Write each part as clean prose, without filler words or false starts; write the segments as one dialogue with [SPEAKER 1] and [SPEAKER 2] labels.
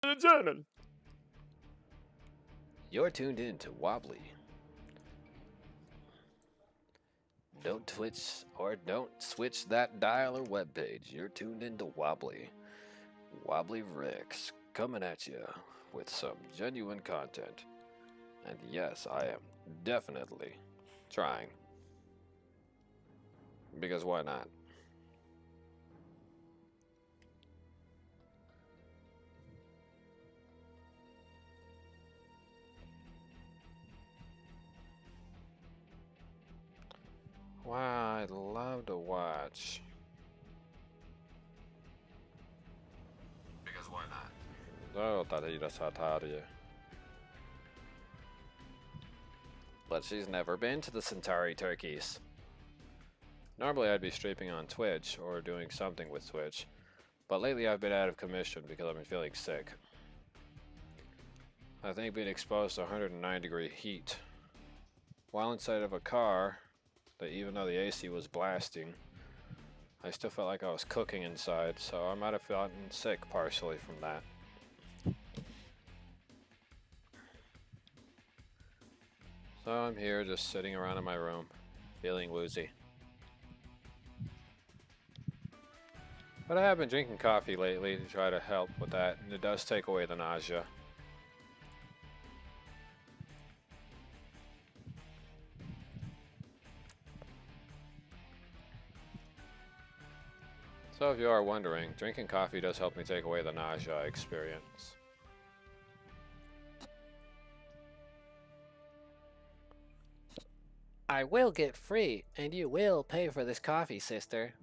[SPEAKER 1] the journal.
[SPEAKER 2] You're tuned in to Wobbly. Don't twitch or don't switch that dial or webpage. You're tuned into Wobbly. Wobbly Ricks coming at you with some genuine content. And yes, I am definitely trying. Because why not? Wow, I'd love to watch. Because why not? But she's never been to the Centauri turkeys. Normally I'd be streaming on Twitch or doing something with Twitch, but lately I've been out of commission because I've been feeling sick. I think being exposed to 109-degree heat while inside of a car, that even though the AC was blasting, I still felt like I was cooking inside, so I might have gotten sick partially from that. So I'm here just sitting around in my room, feeling woozy. But I have been drinking coffee lately to try to help with that, and it does take away the nausea. So if you are wondering, drinking coffee does help me take away the nausea I experience.
[SPEAKER 3] I will get free, and you will pay for this coffee, sister.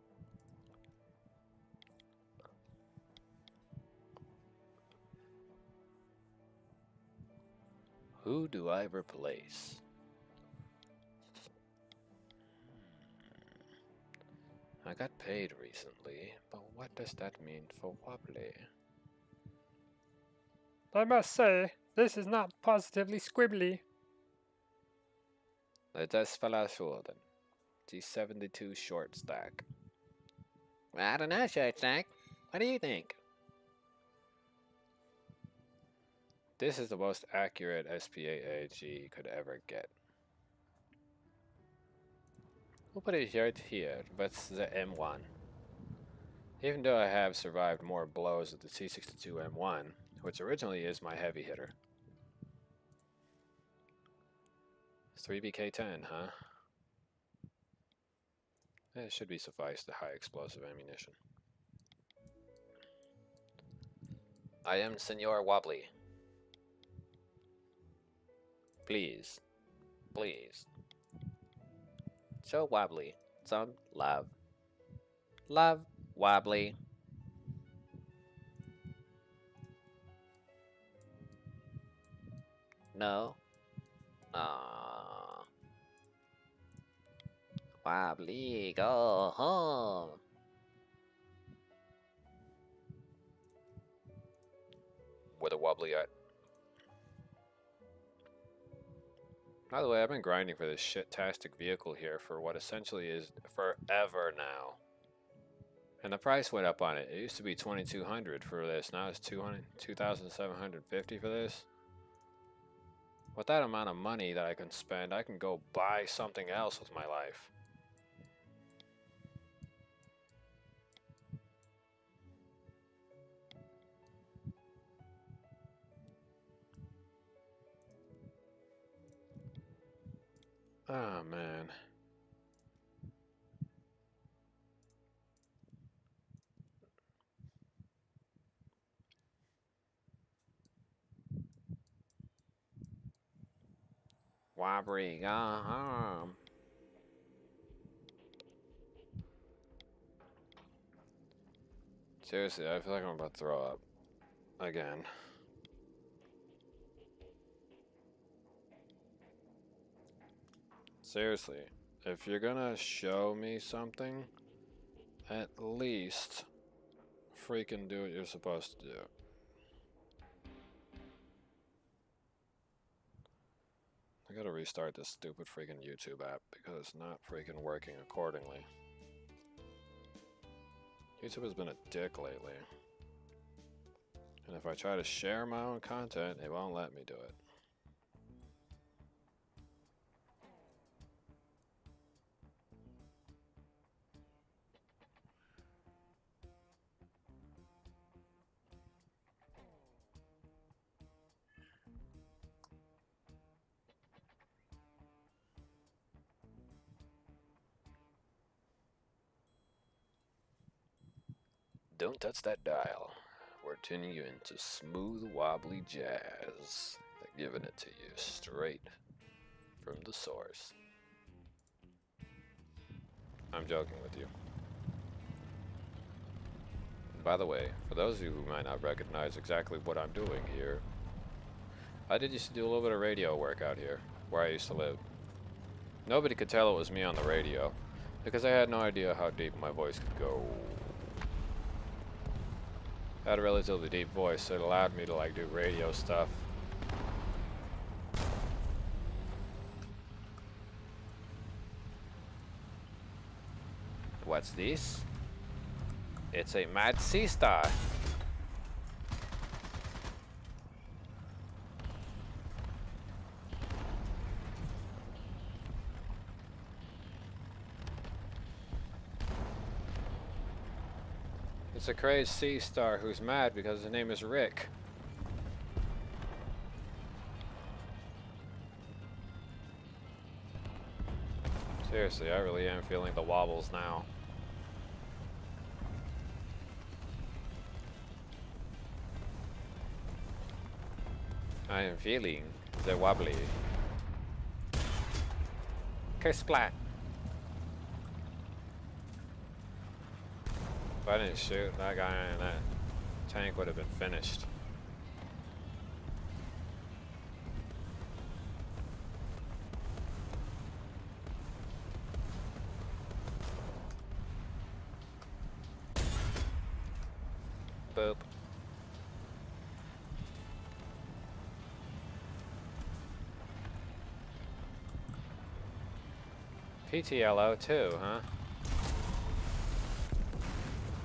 [SPEAKER 2] Who do I replace? I got paid recently, but what does that mean for Wobbly?
[SPEAKER 1] I must say, this is not positively squibbly.
[SPEAKER 2] Let us förlagsorden. T72 short stack.
[SPEAKER 3] I don't know, Short Stack. What do you think?
[SPEAKER 2] This is the most accurate SPAAG you could ever get. We'll put it right here with the M1. Even though I have survived more blows with the T62 M1, which originally is my heavy hitter. 3BK10, huh? It should be suffice to high explosive ammunition. I am Senor Wobbly. Please. Please. Show Wobbly some love. Love, Wobbly. No? Aww. Wobbly, go home. Where the Wobbly at? By the way, I've been grinding for this shit-tastic vehicle here for what essentially is forever now. And the price went up on it. It used to be $2,200 for this. Now it's $2,750 for this. With that amount of money that I can spend, I can go buy something else with my life. Oh, man. Wobbly, go home. Seriously, I feel like I'm about to throw up. Again. Seriously, if you're gonna show me something, at least freaking do what you're supposed to do. I gotta restart this stupid freaking YouTube app because it's not freaking working accordingly. YouTube has been a dick lately. And if I try to share my own content, it won't let me do it. Don't touch that dial. We're tuning you into smooth, wobbly jazz. They're giving it to you straight from the source. I'm joking with you. And by the way, for those of you who might not recognize exactly what I'm doing here, I did used to do a little bit of radio work out here, where I used to live. Nobody could tell it was me on the radio, because I had no idea how deep my voice could go. I had a relatively deep voice, so it allowed me to like do radio stuff. What's this? It's a mad sea star. It's a crazed sea star who's mad because his name is Rick. Seriously, I really am feeling the wobbles now. I am feeling the wobbly. Okay, splat. If I didn't shoot that guy in that tank would have been finished. Boop. PTLO too, huh?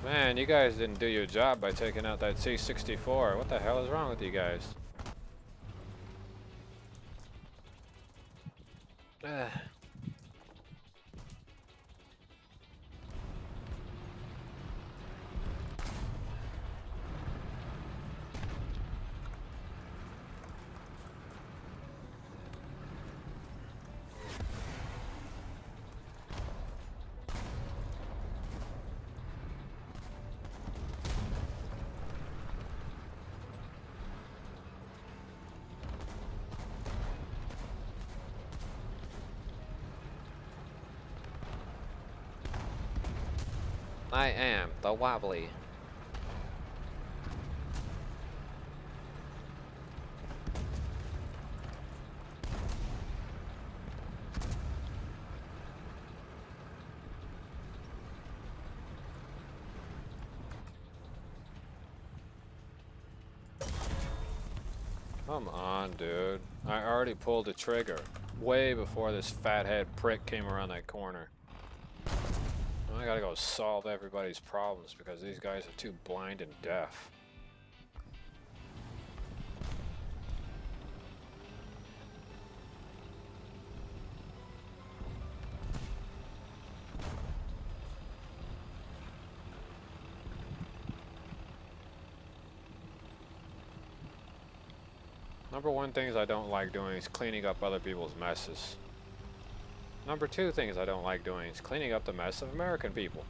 [SPEAKER 2] Man, you guys didn't do your job by taking out that C-64. What the hell is wrong with you guys? I am the wobbly. Come on, dude. I already pulled the trigger way before this fathead prick came around that corner. I gotta go solve everybody's problems because these guys are too blind and deaf. Number one things I don't like doing is cleaning up other people's messes. Number two things I don't like doing is cleaning up the mess of American people.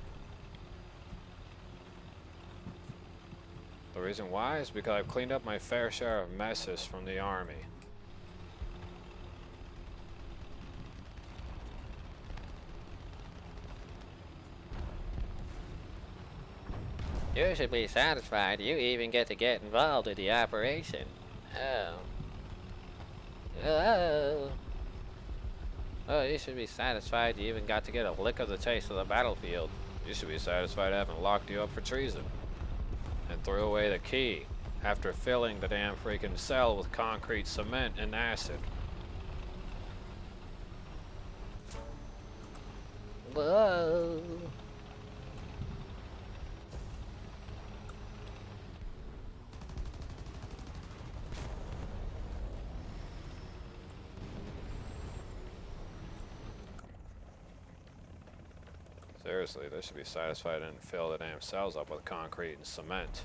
[SPEAKER 2] The reason why is because I've cleaned up my fair share of messes from the army.
[SPEAKER 3] You should be satisfied you even get to get involved in the operation. Oh. Oh. Oh, you should be satisfied you even got to get a lick of the taste of the battlefield. You should be satisfied having locked you up for treason. And threw away the key after filling the damn freaking cell with concrete, cement, and acid. Whoa.
[SPEAKER 2] seriously, they should be satisfied and fill the damn cells up with concrete and cement.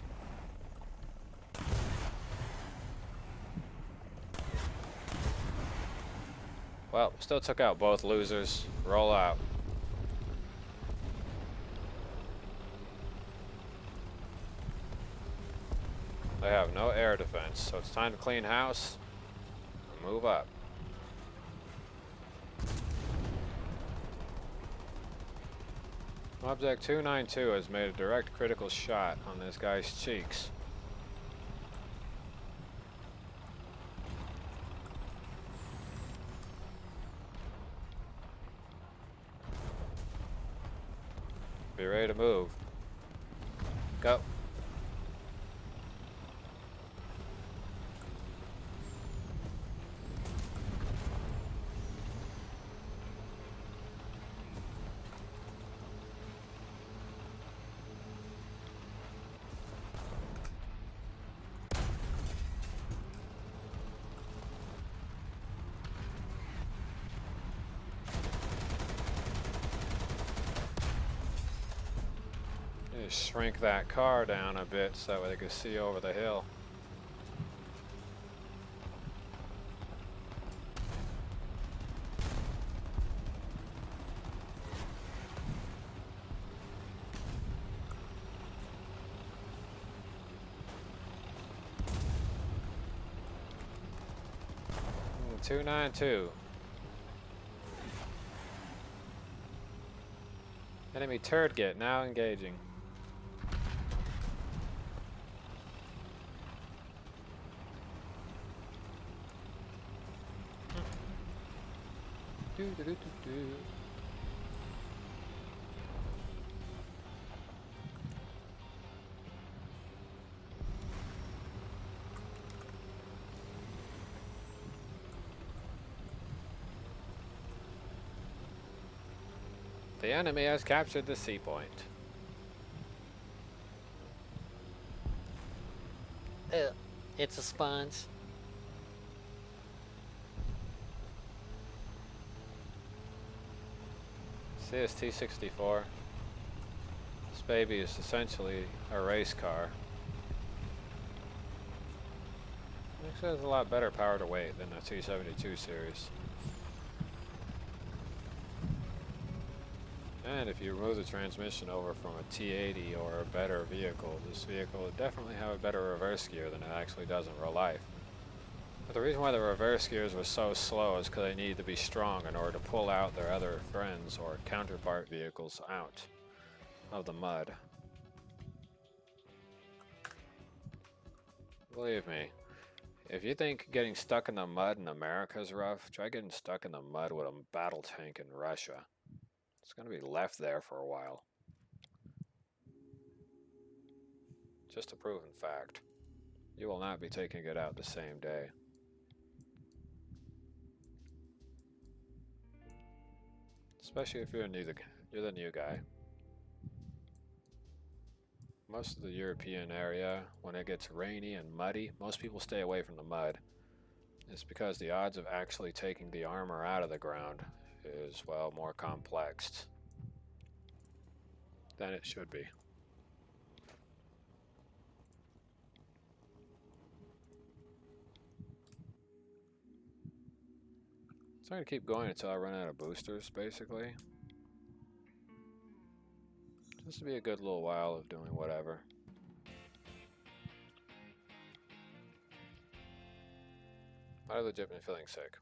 [SPEAKER 2] Well, still took out both losers. Roll out. They have no air defense, so it's time to clean house and move up. Object 292 has made a direct critical shot on this guy's cheeks. Be ready to move. Go. Shrink that car down a bit so that way they can see over the hill. Mm, 292. Enemy turret get now engaging. Do, do, do, do, do. The enemy has captured the sea point.
[SPEAKER 3] It's a sponge.
[SPEAKER 2] CST-64. This baby is essentially a race car. Actually has a lot better power to weight than the T-72 series. And if you remove the transmission over from a T-80 or a better vehicle, this vehicle would definitely have a better reverse gear than it actually does in real life. But the reason why the reverse gears were so slow is because they needed to be strong in order to pull out their other friends or counterpart vehicles out of the mud. Believe me, if you think getting stuck in the mud in America is rough, try getting stuck in the mud with a battle tank in Russia. It's going to be left there for a while. Just a proven fact. You will not be taking it out the same day. Especially if you're the new guy. Most of the European area, when it gets rainy and muddy, most people stay away from the mud. It's because the odds of actually taking the armor out of the ground is, well, more complex than it should be. So I'm going to keep going until I run out of boosters, basically. Just to be a good little while of doing whatever. I legit been feeling sick.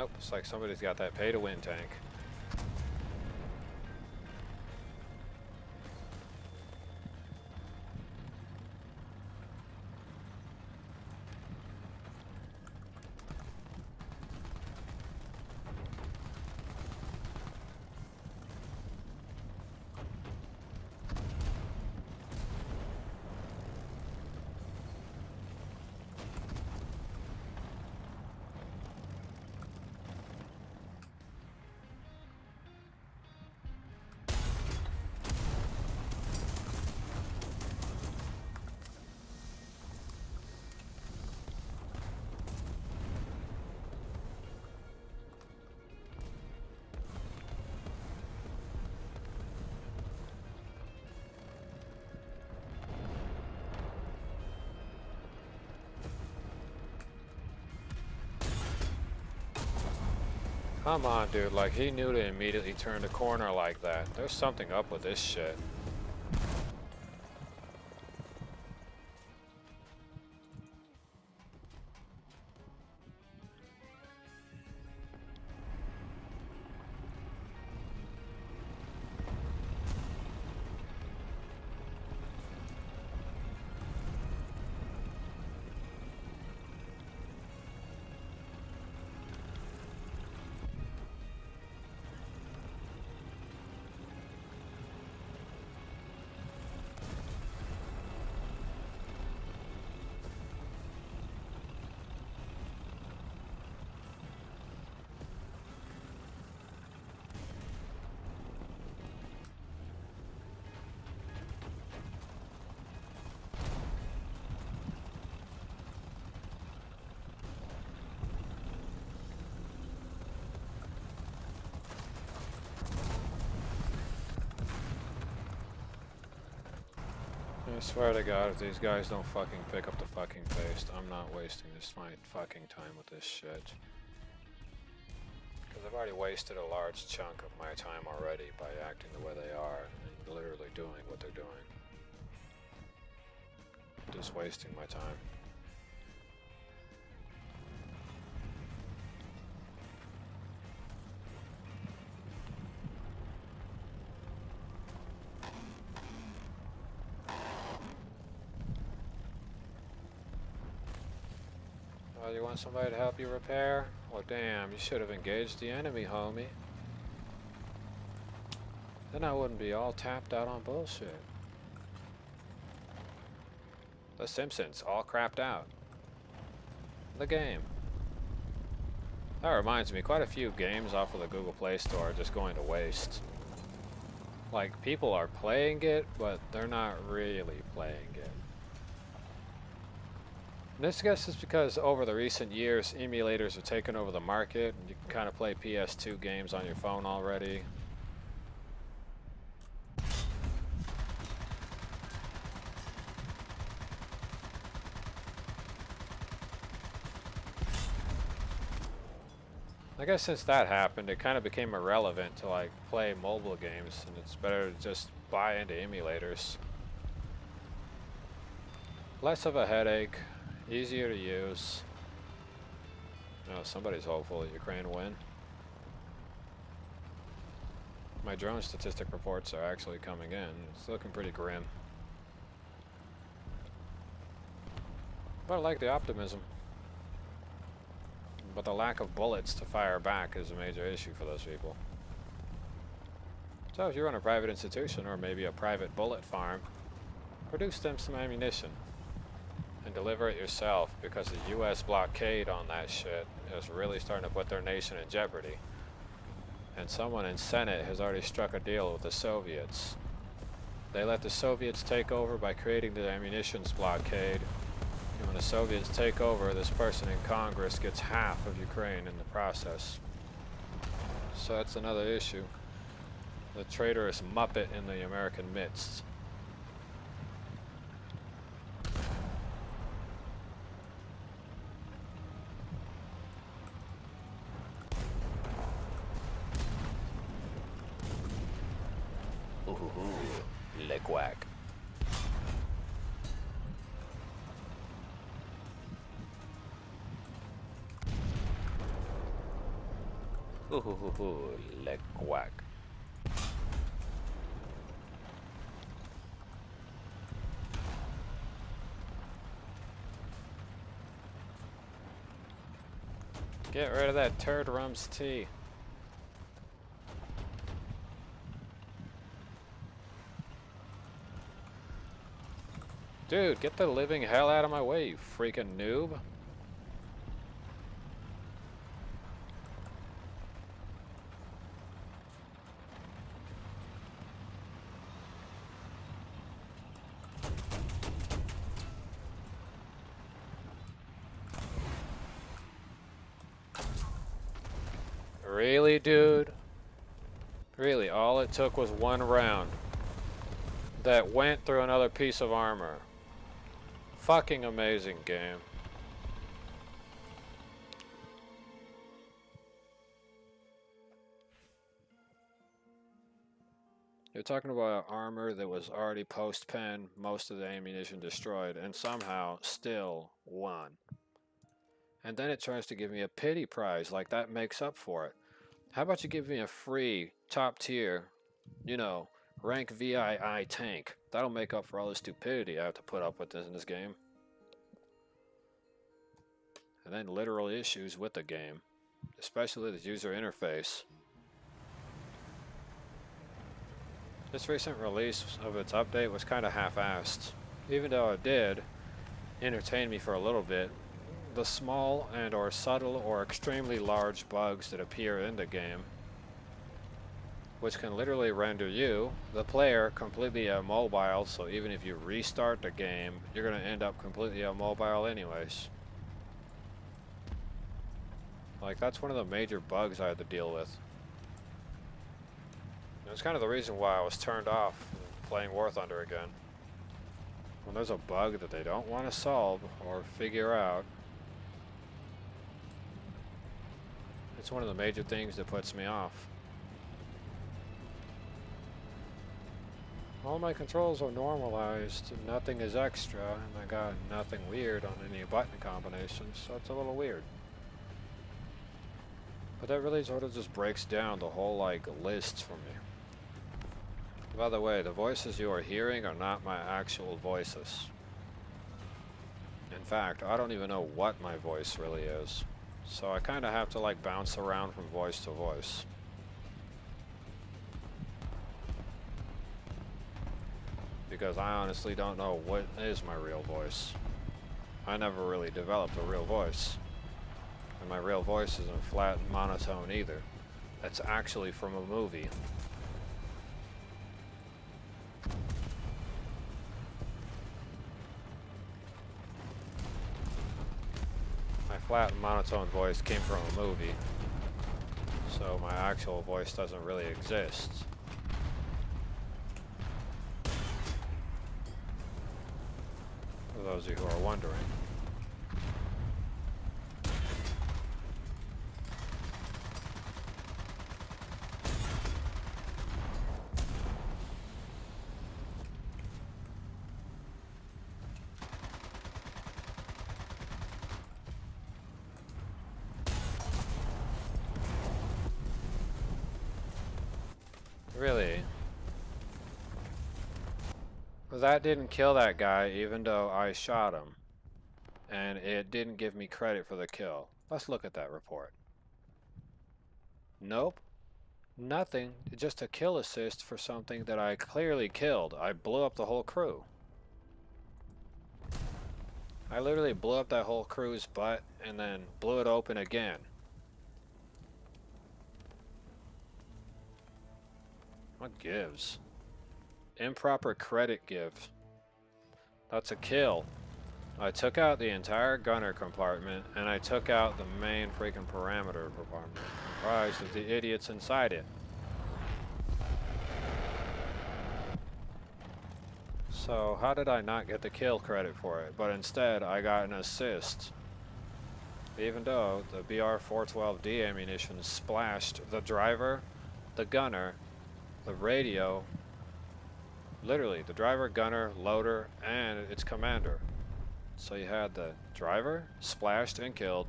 [SPEAKER 2] Nope, it's like somebody's got that pay-to-win tank. Come on, dude, like he knew to immediately turn the corner like that. There's something up with this shit. I swear to God, if these guys don't fucking pick up the fucking pace, I'm not wasting this fucking time with this shit. Because I've already wasted a large chunk of my time already by acting the way they are and literally doing what they're doing. Just wasting my time. Oh, you want somebody to help you repair? Well, damn, you should have engaged the enemy, homie. Then I wouldn't be all tapped out on bullshit. The Simpsons, all crapped out. The game. That reminds me, quite a few games off of the Google Play Store are just going to waste. Like, people are playing it, but they're not really playing it. And this, I guess, is because over the recent years, emulators have taken over the market, and you can kind of play PS2 games on your phone already. I guess since that happened, it kind of became irrelevant to like play mobile games, and it's better to just buy into emulators. Less of a headache, easier to use. Oh, somebody's hopeful that Ukraine will win. My drone statistic reports are actually coming in. It's looking pretty grim. But I like the optimism. But the lack of bullets to fire back is a major issue for those people. So if you run a private institution or maybe a private bullet farm, produce them some ammunition and deliver it yourself, because the US blockade on that shit is really starting to put their nation in jeopardy. And someone in Senate has already struck a deal with the Soviets. They let the Soviets take over by creating the ammunitions blockade. And when the Soviets take over, this person in Congress gets half of Ukraine in the process. So that's another issue. The traitorous Muppet in the American midst. Ooh, lick whack.
[SPEAKER 3] Leg quack. Get rid of that turd rum's tea. Dude, get the living hell out of my way, you freaking noob. Really, dude? Really, all it took was one round that went through another piece of armor. Fucking amazing game. You're talking about armor that was already post-pen, most of the ammunition destroyed, and somehow still won. And then it tries to give me a pity prize, like that makes up for it. How about you give me a free, top tier, you know, rank VII tank? That'll make up for all the stupidity I have to put up with in this game. And then literal issues with the game, especially the user interface. This recent release of its update was kind of half-assed. Even though it did entertain me for a little bit, the small and or subtle or extremely large bugs that appear in the game, which can literally render you, the player, completely immobile, so even if you restart the game, you're going to end up completely immobile anyways. Like, that's one of the major bugs I had to deal with. It was kind of the reason why I was turned off playing War Thunder again. When there's a bug that they don't want to solve or figure out, it's one of the major things that puts me off. All my controls are normalized, nothing is extra, and I got nothing weird on any button combinations, so it's a little weird. But that really sort of just breaks down the whole, like, list for me. By the way, the voices you are hearing are not my actual voices. In fact, I don't even know what my voice really is. So I kind of have to like bounce around from voice to voice. Because I honestly don't know what is my real voice. I never really developed a real voice. And my real voice isn't flat and monotone either. That's actually from a movie. My flat and monotone voice came from a movie, so my actual voice doesn't really exist. For those of you who are wondering. Really? Well, that didn't kill that guy even though I shot him. And it didn't give me credit for the kill. Let's look at that report. Nope. Nothing. Just a kill assist for something that I clearly killed. I blew up the whole crew. I literally blew up that whole crew's butt and then blew it open again. What gives? Improper credit give. That's a kill. I took out the entire gunner compartment and I took out the main freaking parameter compartment comprised of the idiots inside it. So how did I not get the kill credit for it, but instead I got an assist? Even though the BR-412D ammunition splashed the driver, the gunner, the radio, literally the driver, gunner, loader, and its commander. So you had the driver splashed and killed,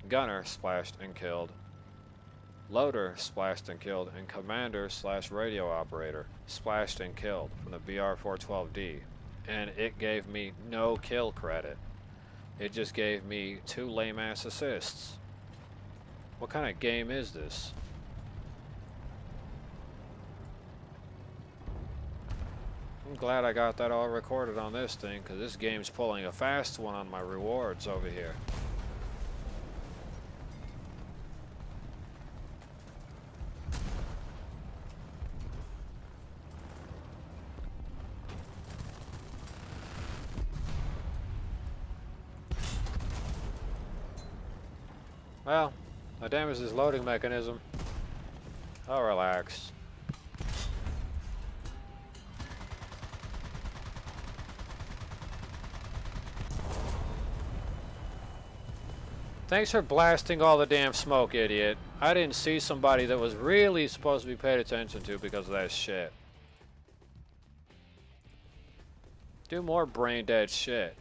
[SPEAKER 3] gunner splashed and killed,
[SPEAKER 2] Loader splashed and killed, and Commander / radio operator splashed and killed from the BR-412D. And it gave me no kill credit. It just gave me 2 lame-ass assists. What kind of game is this? I'm glad I got that all recorded on this thing, because this game's pulling a fast one on my rewards over here. Well, I damaged his loading mechanism. I'll relax. Thanks for blasting all the damn smoke, idiot. I didn't see somebody that was really supposed to be paid attention to because of that shit. Do more brain dead shit.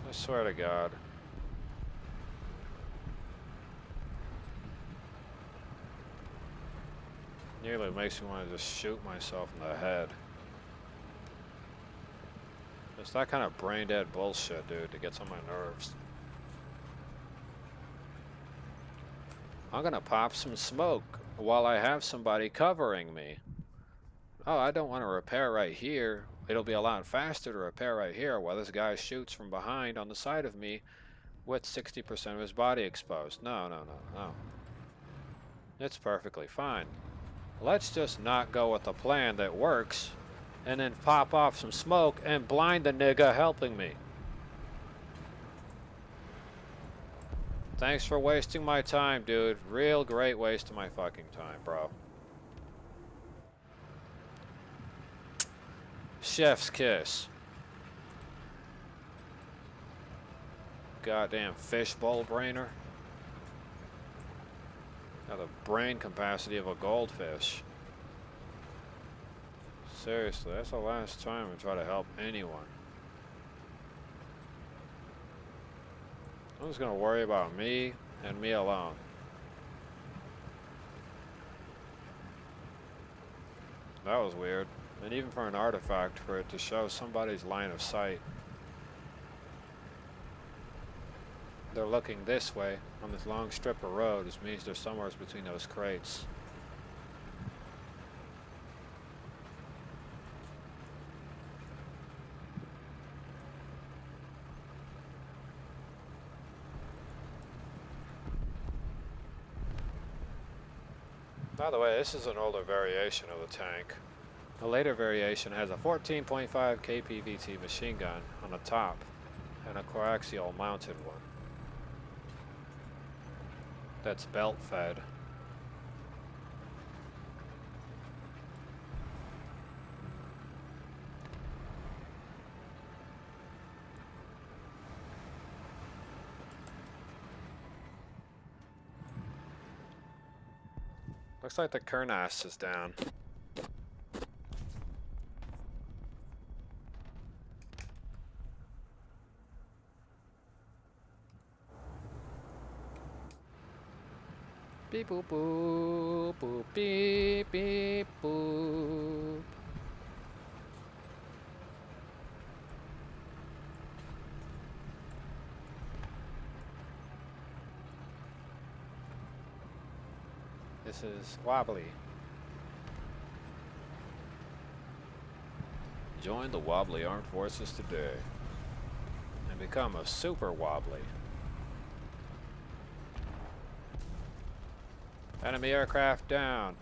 [SPEAKER 2] I swear to God. Nearly makes me want to just shoot myself in the head. It's that kind of brain dead bullshit, dude, that gets on my nerves. I'm gonna pop some smoke while I have somebody covering me. Oh, I don't want to repair right here. It'll be a lot faster to repair right here while this guy shoots from behind on the side of me with 60% of his body exposed. No, no, no, no. It's perfectly fine. Let's just not go with the plan that works and then pop off some smoke and blind the nigga helping me. Thanks for wasting my time, dude. Real great waste of my fucking time, bro. Chef's kiss. Goddamn fishbowl brainer. Got the brain capacity of a goldfish. Seriously, that's the last time I try to help anyone. I'm just gonna worry about me and me alone. That was weird. And even for an artifact, for it to show somebody's line of sight. They're looking this way on this long strip of road, which means they're somewhere between those crates. By the way, this is an older variation of the tank. A later variation has a 14.5 kPVT machine gun on the top and a coaxial mounted one. That's belt fed. Looks like the Kernas is down. Beep boop boop boop beep beep boop. This is Wobbly. Join the Wobbly Armed Forces today and become a super Wobbly. Enemy aircraft down.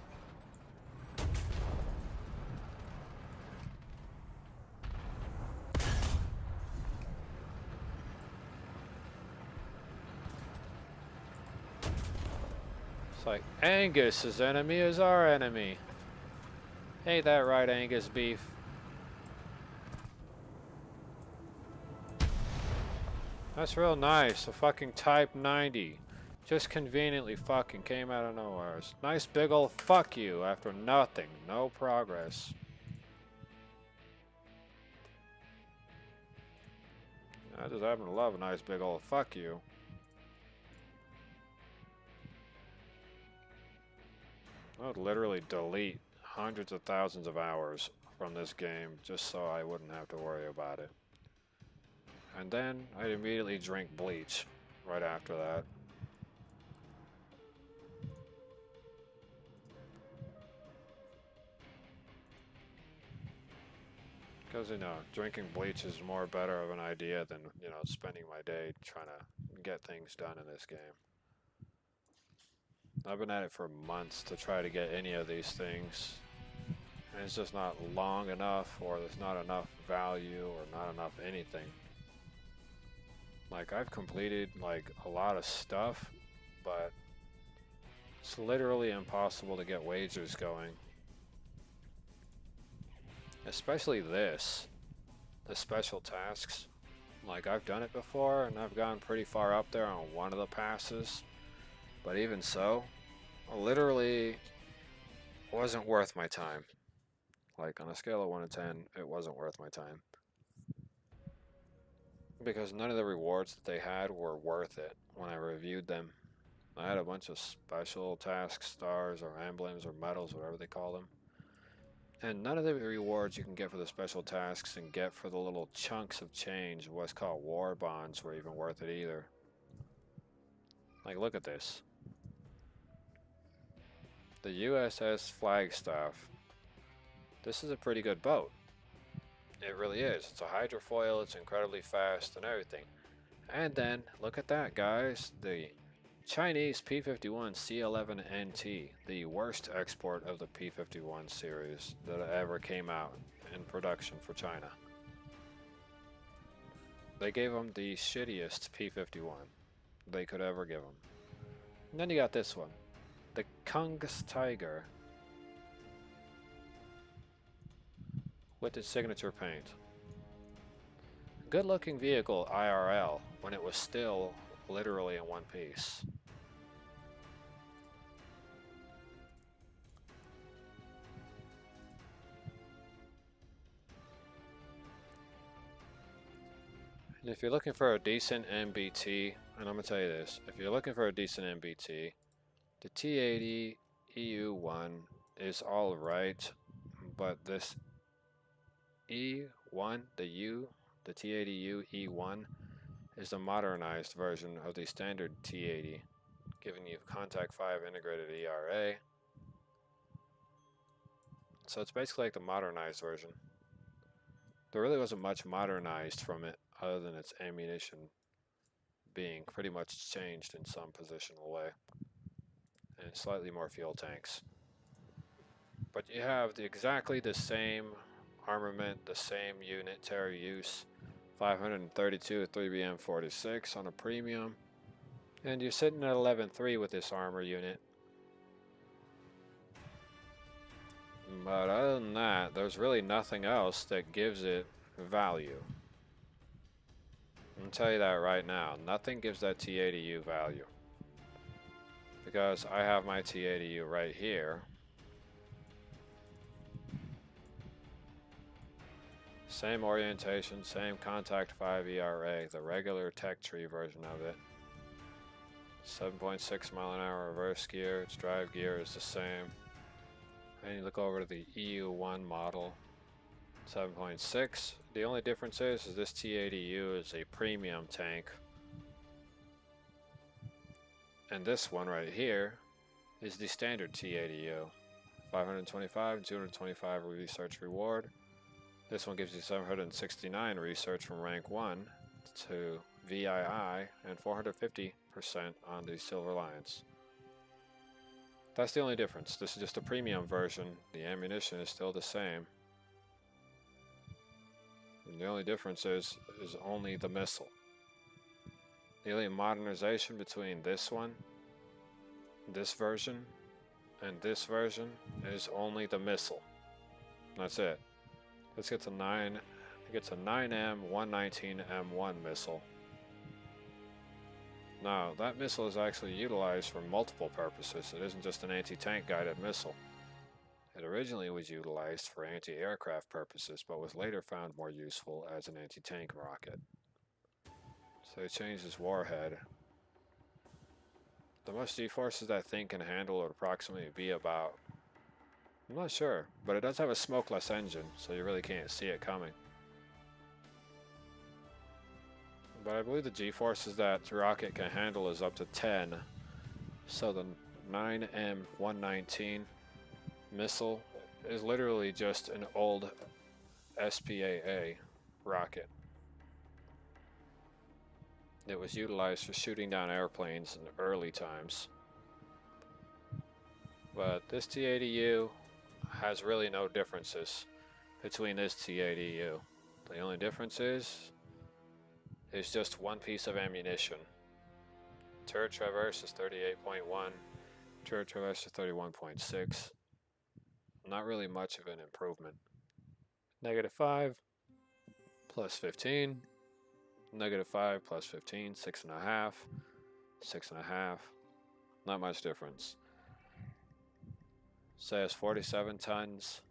[SPEAKER 2] It's like Angus's enemy is our enemy. Ain't that right, Angus beef? That's real nice. A fucking Type 90. Just conveniently fucking came out of nowhere. Nice big ol' fuck you after nothing. No progress. I just happen to love a nice big old fuck you. I would literally delete hundreds of thousands of hours from this game just so I wouldn't have to worry about it. And then I'd immediately drink bleach right after that. Because, you know, drinking bleach is more better of an idea than, you know, spending my day trying to get things done in this game. I've been at it for months to try to get any of these things. And it's just not long enough, or there's not enough value, or not enough anything. Like, I've completed, like, a lot of stuff, but it's literally impossible to get wagers going. Especially this. The special tasks. Like, I've done it before, and I've gone pretty far up there on one of the passes. But even so, literally wasn't worth my time. Like, on a scale of 1 to 10, it wasn't worth my time. Because none of the rewards that they had were worth it when I reviewed them. I had a bunch of special task stars or emblems or medals, whatever they call them. And none of the rewards you can get for the special tasks and get for the little chunks of change, what's called war bonds, were even worth it either. Like, look at this. The USS Flagstaff. This is a pretty good boat. It really is. It's a hydrofoil, it's incredibly fast and everything. And then, look at that, guys. The Chinese P-51 C-11NT, the worst export of the P-51 series that ever came out in production for China. They gave them the shittiest P-51 they could ever give them. And then you got this one, the Kungs Tiger, with its signature paint. Good looking vehicle IRL when it was still literally in one piece. And if you're looking for a decent MBT, and I'm gonna tell you this, if you're looking for a decent MBT, the T80 EU1 is alright, but this E1, the T80U E1, is the modernized version of the standard T80, giving you Contact 5 integrated ERA. So it's basically like the modernized version. There really wasn't much modernized from it other than its ammunition being pretty much changed in some positional way, and slightly more fuel tanks. But you have exactly the same armament, the same unitary use, 532 3BM46 on a premium, and you're sitting at 11.3 with this armor unit. But other than that, there's really nothing else that gives it value. I'm gonna tell you that right now. Nothing gives that T80U value. Because I have my T80U right here. Same orientation, same Contact 5 ERA, the regular tech tree version of it. 7.6 mile an hour reverse gear, its drive gear is the same. And you look over to the EU1 model, 7.6. The only difference is this T80U is a premium tank. And this one right here is the standard T80U. 525, 225 research reward. This one gives you 769 research from rank 1 to VII and 450% on the Silver Lions. That's the only difference. This is just a premium version. The ammunition is still the same. And the only difference is only the missile. The only modernization between this one, this version, and this version is only the missile. That's it. Let's get to 9. It gets a 9M 119M1 missile. Now, that missile is actually utilized for multiple purposes. It isn't just an anti-tank guided missile. It originally was utilized for anti-aircraft purposes, but was later found more useful as an anti-tank rocket. So they changed this warhead. The most G-forces that thing can handle would approximately be about... I'm not sure, but it does have a smokeless engine, so you really can't see it coming. But I believe the G-forces that the rocket can handle is up to 10. So the 9M119 missile is literally just an old SPAA rocket. It was utilized for shooting down airplanes in early times. But this T-80U has really no differences between this T-80U. The only difference is just one piece of ammunition. Turret traverse is 38.1, turret traverse is 31.6. Not really much of an improvement. -5 plus 15. -5 plus 15, 6.5, 6.5. Not much difference. Says 47 tons,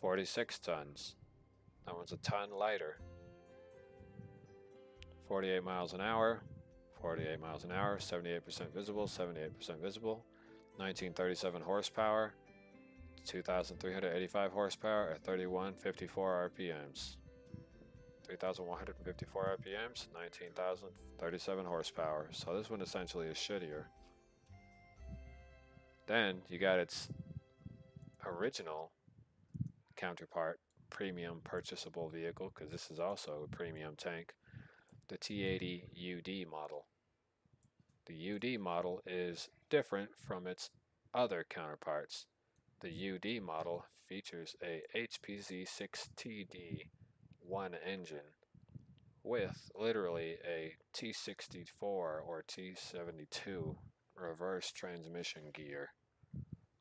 [SPEAKER 2] 46 tons. That one's a ton lighter. 48 miles an hour, 48 miles an hour, 78% visible, 78% visible. 1937 horsepower, 2,385 horsepower at 3154 RPMs. 3,154 RPMs, 19,037 horsepower. So this one essentially is shittier. Then you got its original counterpart, premium purchasable vehicle, because this is also a premium tank, the T-80 UD model. The UD model is different from its other counterparts. The UD model features a HPZ6TD1 engine with literally a T64 or T72 reverse transmission gear.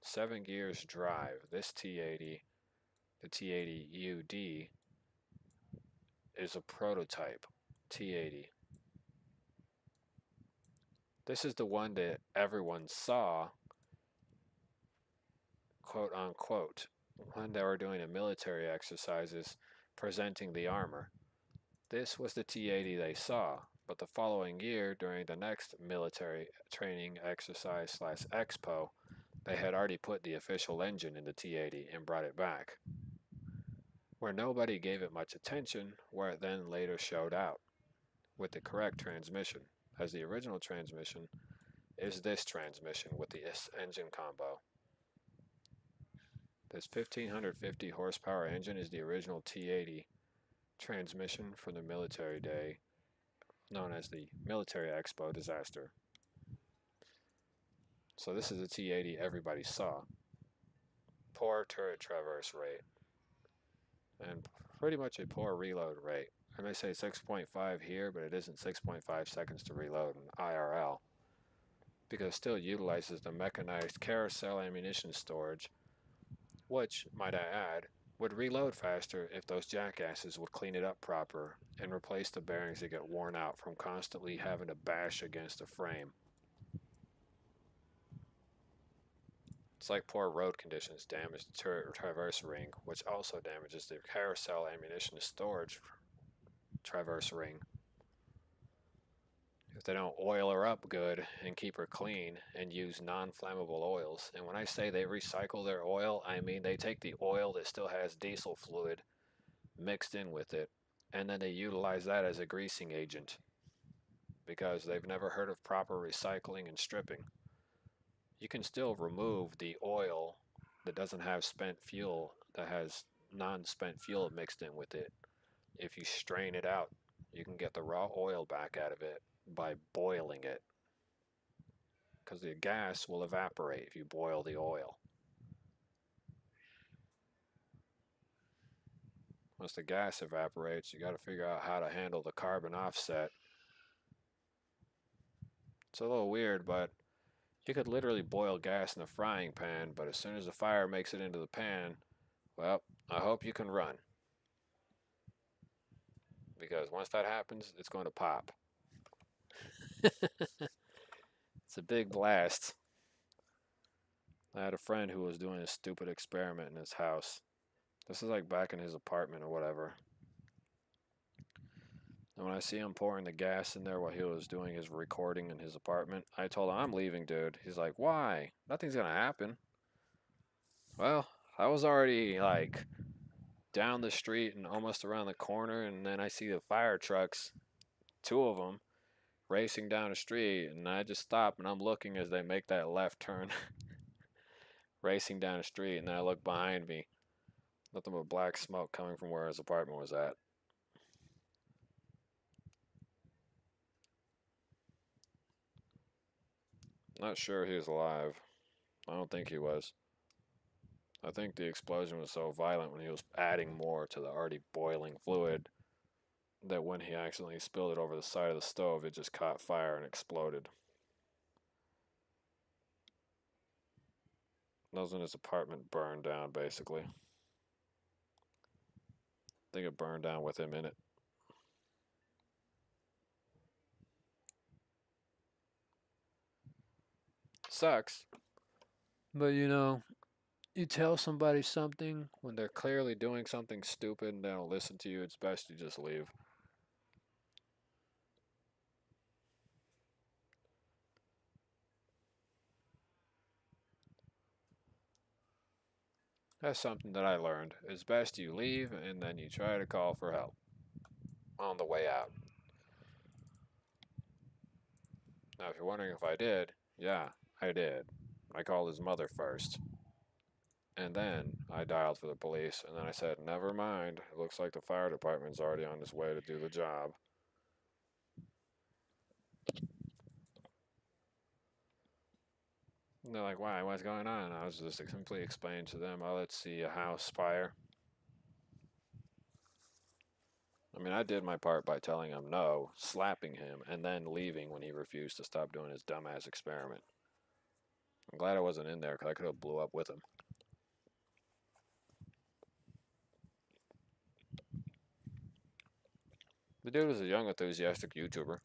[SPEAKER 2] 7 gears drive. This T-80, the T-80 UD, is a prototype T-80. This is the one that everyone saw, quote unquote, when they were doing the military exercises presenting the armor. This was the T-80 they saw, but the following year during the next military training exercise / expo, they had already put the official engine in the T-80 and brought it back. Where nobody gave it much attention, where it then later showed out with the correct transmission, as the original transmission is this transmission with the engine combo. This 1550 horsepower engine is the original T-80 transmission from the military day, known as the Military Expo disaster. So this is a T-80 everybody saw. Poor turret traverse rate, and pretty much a poor reload rate. I may say 6.5 here, but it isn't 6.5 seconds to reload in IRL, because it still utilizes the mechanized carousel ammunition storage, which, might I add, would reload faster if those jackasses would clean it up proper and replace the bearings that get worn out from constantly having to bash against the frame. It's like poor road conditions damage the turret traverse ring, which also damages the carousel ammunition storage traverse ring. If they don't oil her up good and keep her clean and use non-flammable oils, and when I say they recycle their oil, I mean they take the oil that still has diesel fluid mixed in with it, and then they utilize that as a greasing agent, because they've never heard of proper recycling and stripping. You can still remove the oil that doesn't have spent fuel, that has non-spent fuel mixed in with it. If you strain it out, you can get the raw oil back out of it by boiling it, because the gas will evaporate if you boil the oil. Once the gas evaporates, you got to figure out how to handle the carbon offset. It's a little weird, but you could literally boil gas in a frying pan, but as soon as the fire makes it into the pan, well, I hope you can run, because once that happens, it's going to pop. It's a big blast. I had a friend who was doing a stupid experiment in his house. This is like back in his apartment or whatever. And when I see him pouring the gas in there while he was doing his recording in his apartment, I told him, I'm leaving, dude. He's like, why? Nothing's gonna happen. Well, I was already, like, down the street and almost around the corner, and then I see the fire trucks, two of them, racing down the street, and I just stop and I'm looking as they make that left turn, racing down the street, and then I look behind me, nothing but black smoke coming from where his apartment was at. Not sure he was alive. I don't think he was. I think the explosion was so violent when he was adding more to the already boiling fluid that when he accidentally spilled it over the side of the stove, it just caught fire and exploded. That was when his apartment burned down, basically. I think it burned down with him in it. Sucks. But you know, you tell somebody something when they're clearly doing something stupid and they don't listen to you, it's best you just leave. That's something that I learned. It's best you leave and then you try to call for help on the way out. Now, if you're wondering if I did, yeah, I did. I called his mother first. And then I dialed for the police, and then I said, never mind. It looks like the fire department's already on its way to do the job. And they're like, why? What's going on? And I was just simply explaining to them, oh, let's see a house fire. I mean, I did my part by telling him no, slapping him, and then leaving when he refused to stop doing his dumbass experiment. I'm glad I wasn't in there, because I could have blew up with him. The dude was a young, enthusiastic YouTuber.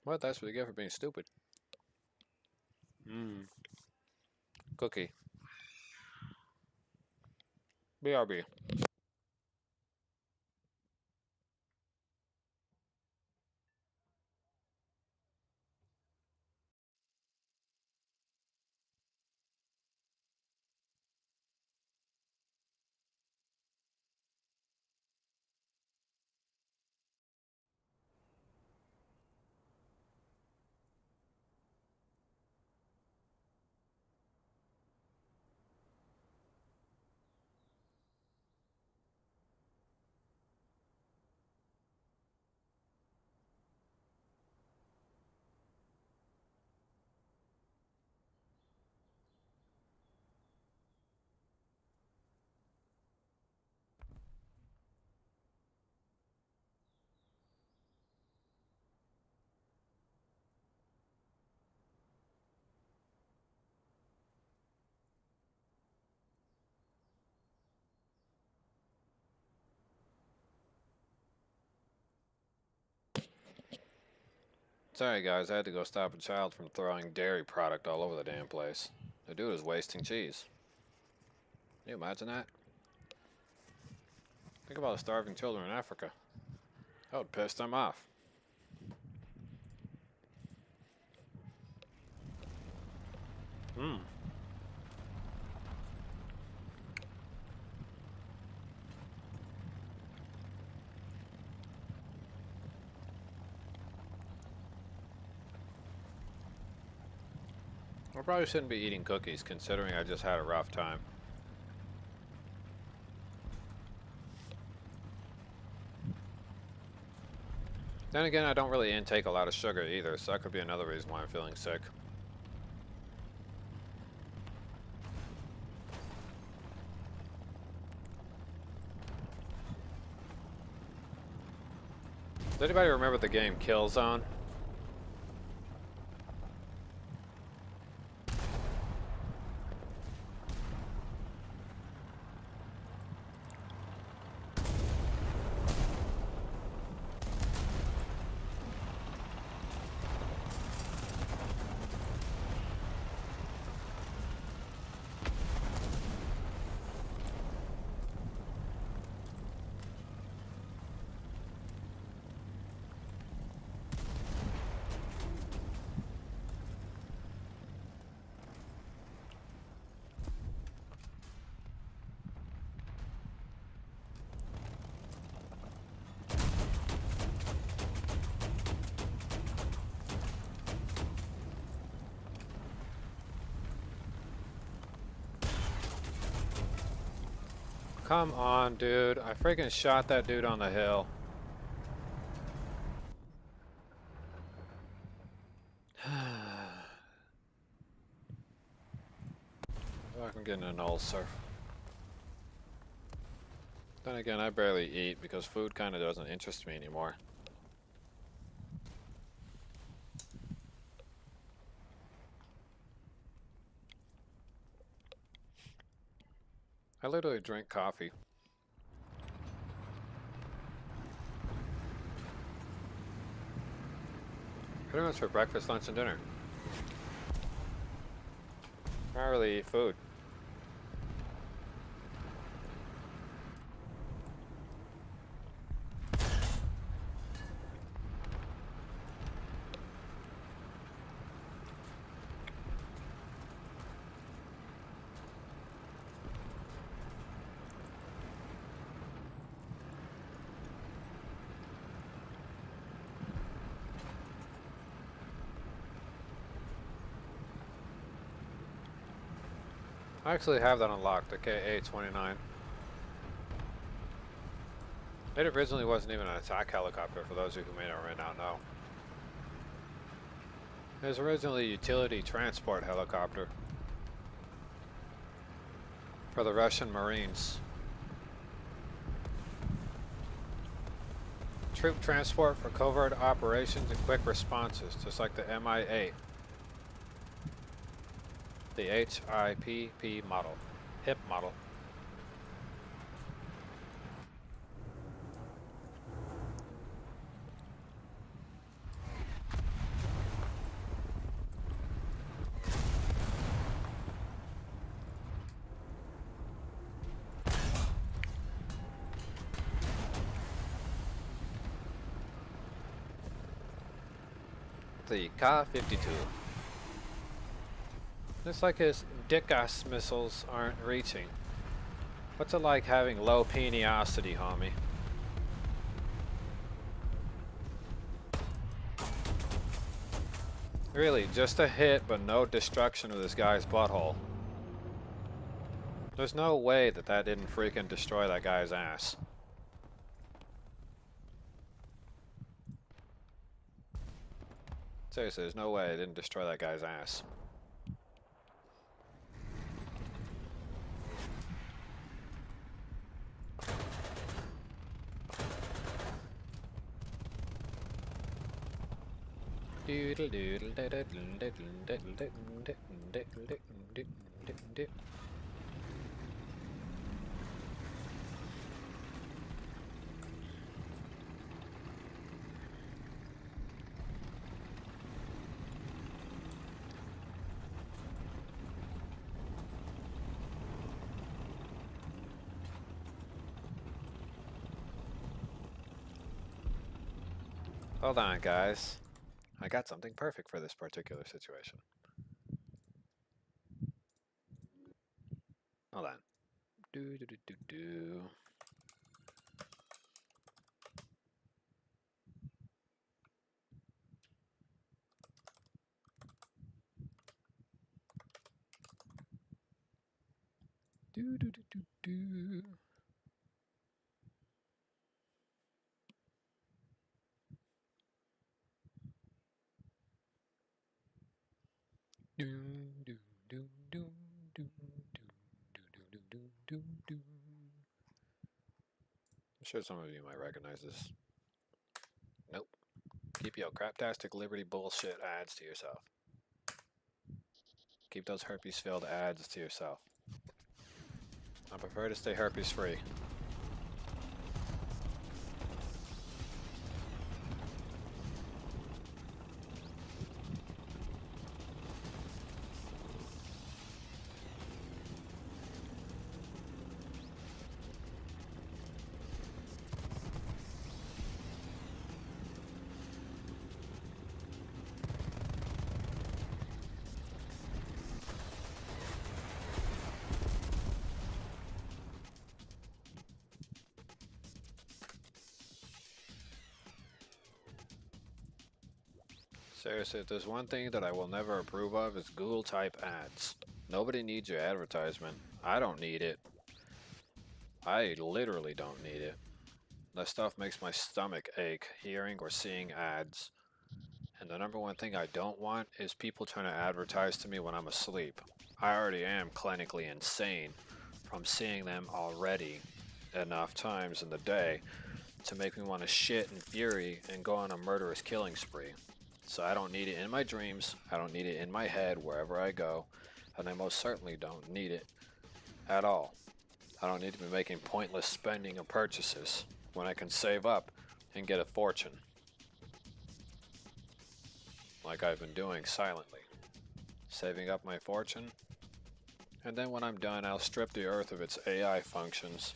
[SPEAKER 2] Well, that's what you get for being stupid. Cookie. BRB. Sorry guys, I had to go stop a child from throwing dairy product all over the damn place. The dude was wasting cheese. Can you imagine that? Think about the starving children in Africa. That would piss them off. I probably shouldn't be eating cookies, considering I just had a rough time. Then again, I don't really intake a lot of sugar either, so that could be another reason why I'm feeling sick. Does anybody remember the game Killzone? Come on, dude. I freaking shot that dude on the hill. I'm getting an ulcer. Then again, I barely eat because food kind of doesn't interest me anymore. I literally drink coffee. Pretty much for breakfast, lunch, and dinner. I don't really eat food. I actually have that unlocked, the KA-29. It originally wasn't even an attack helicopter, for those of you who may or may not know. It was originally a utility transport helicopter for the Russian Marines. Troop transport for covert operations and quick responses, just like the Mi-8. The HIPP model. HIP model. The Ka-52. Just like his dick-ass missiles aren't reaching. What's it like having low peniosity, homie? Really, just a hit, but no destruction of this guy's butthole. There's no way that that didn't freaking destroy that guy's ass. Seriously, there's no way it didn't destroy that guy's ass. Hold on, guys. I got something perfect for this particular situation. Hold on. Do do do do do. Do do do do do. Doom doom doom doom doom doom doom doom doom doom. I'm sure some of you might recognize this. Nope. Keep your craptastic Liberty bullshit ads to yourself. Keep those herpes-filled ads to yourself. I prefer to stay herpes-free. Seriously, if there's one thing that I will never approve of, it's Google-type ads. Nobody needs your advertisement. I don't need it. I literally don't need it. That stuff makes my stomach ache hearing or seeing ads. And the number one thing I don't want is people trying to advertise to me when I'm asleep. I already am clinically insane from seeing them already enough times in the day to make me want to shit in fury and go on a murderous killing spree. So I don't need it in my dreams, I don't need it in my head wherever I go, and I most certainly don't need it at all. I don't need to be making pointless spending and purchases when I can save up and get a fortune. Like I've been doing silently. Saving up my fortune, and then when I'm done I'll strip the earth of its AI functions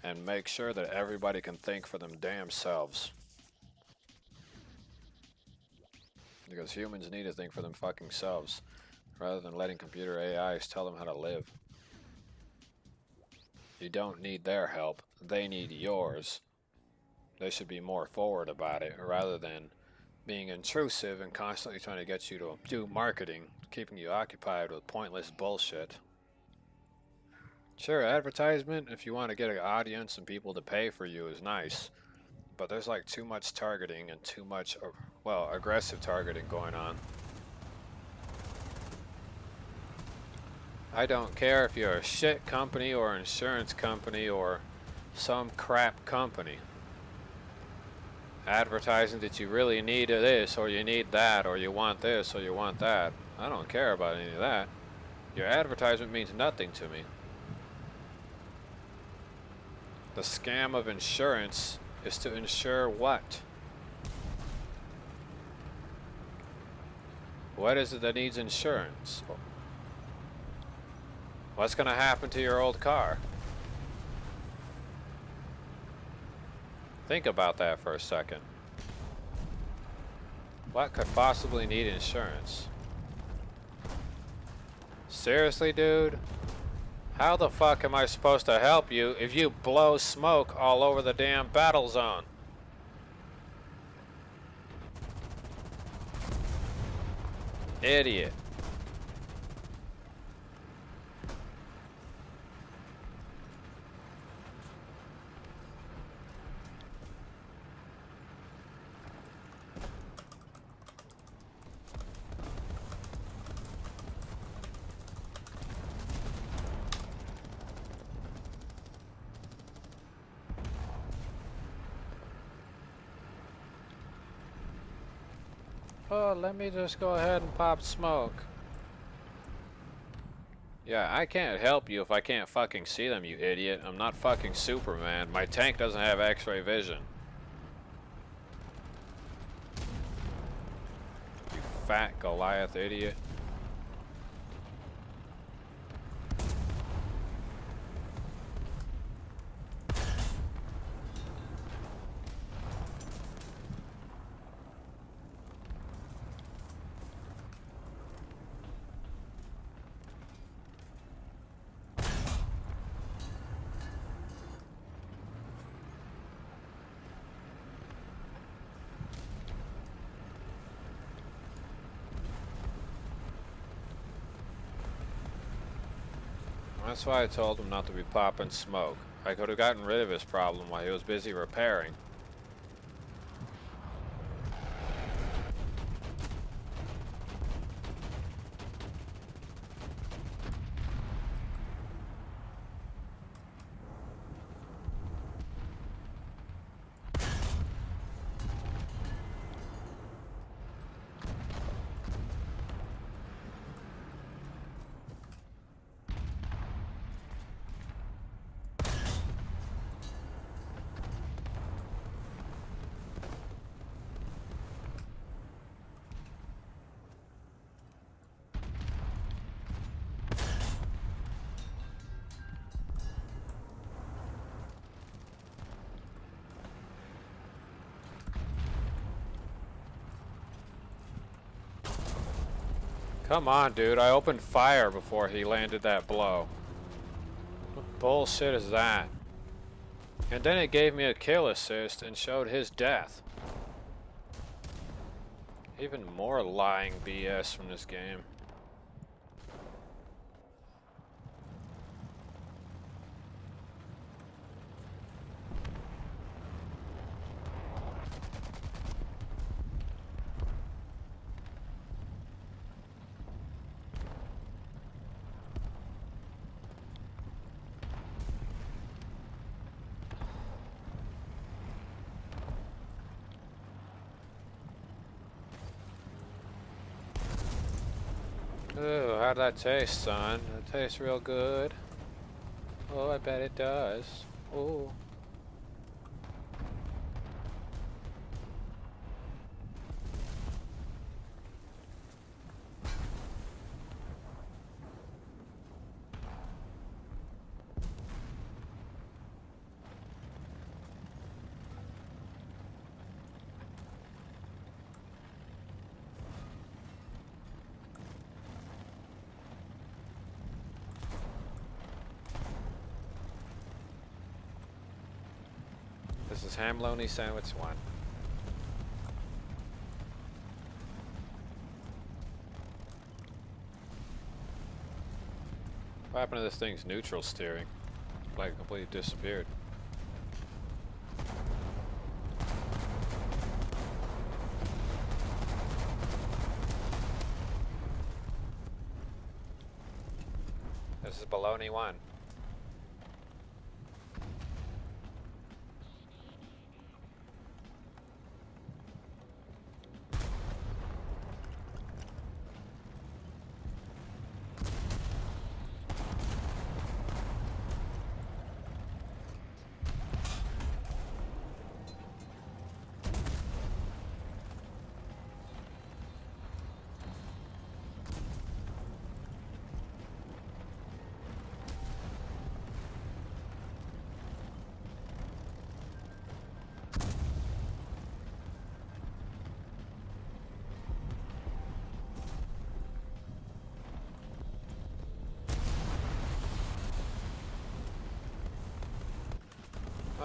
[SPEAKER 2] and make sure that everybody can think for them damn selves. Because humans need to think for them fucking selves, rather than letting computer AIs tell them how to live. You don't need their help, they need yours. They should be more forward about it, rather than being intrusive and constantly trying to get you to do marketing, keeping you occupied with pointless bullshit. Sure, advertisement, if you want to get an audience and people to pay for you, is nice. But there's like too much targeting and too much, well, aggressive targeting going on. I don't care if you're a shit company or insurance company or some crap company. Advertising that you really need this or you need that or you want this or you want that. I don't care about any of that. Your advertisement means nothing to me. The scam of insurance is to insure what? What is it that needs insurance? What's going to happen to your old car? Think about that for a second. What could possibly need insurance? Seriously, dude? How the fuck am I supposed to help you if you blow smoke all over the damn battle zone? Idiot. Oh, let me just go ahead and pop smoke. Yeah, I can't help you if I can't fucking see them, you idiot. I'm not fucking Superman. My tank doesn't have X-ray vision. You fat Goliath idiot. That's why I told him not to be popping smoke. I could have gotten rid of his problem while he was busy repairing. Come on, dude. I opened fire before he landed that blow. What bullshit is that? And then it gave me a kill assist and showed his death. Even more lying BS from this game. Ooh, how'd that taste, son? It tastes real good. Oh, I bet it does. Ooh. This is ham-loney sandwich 1. What happened to this thing's neutral steering? Like it completely disappeared. This is baloney 1.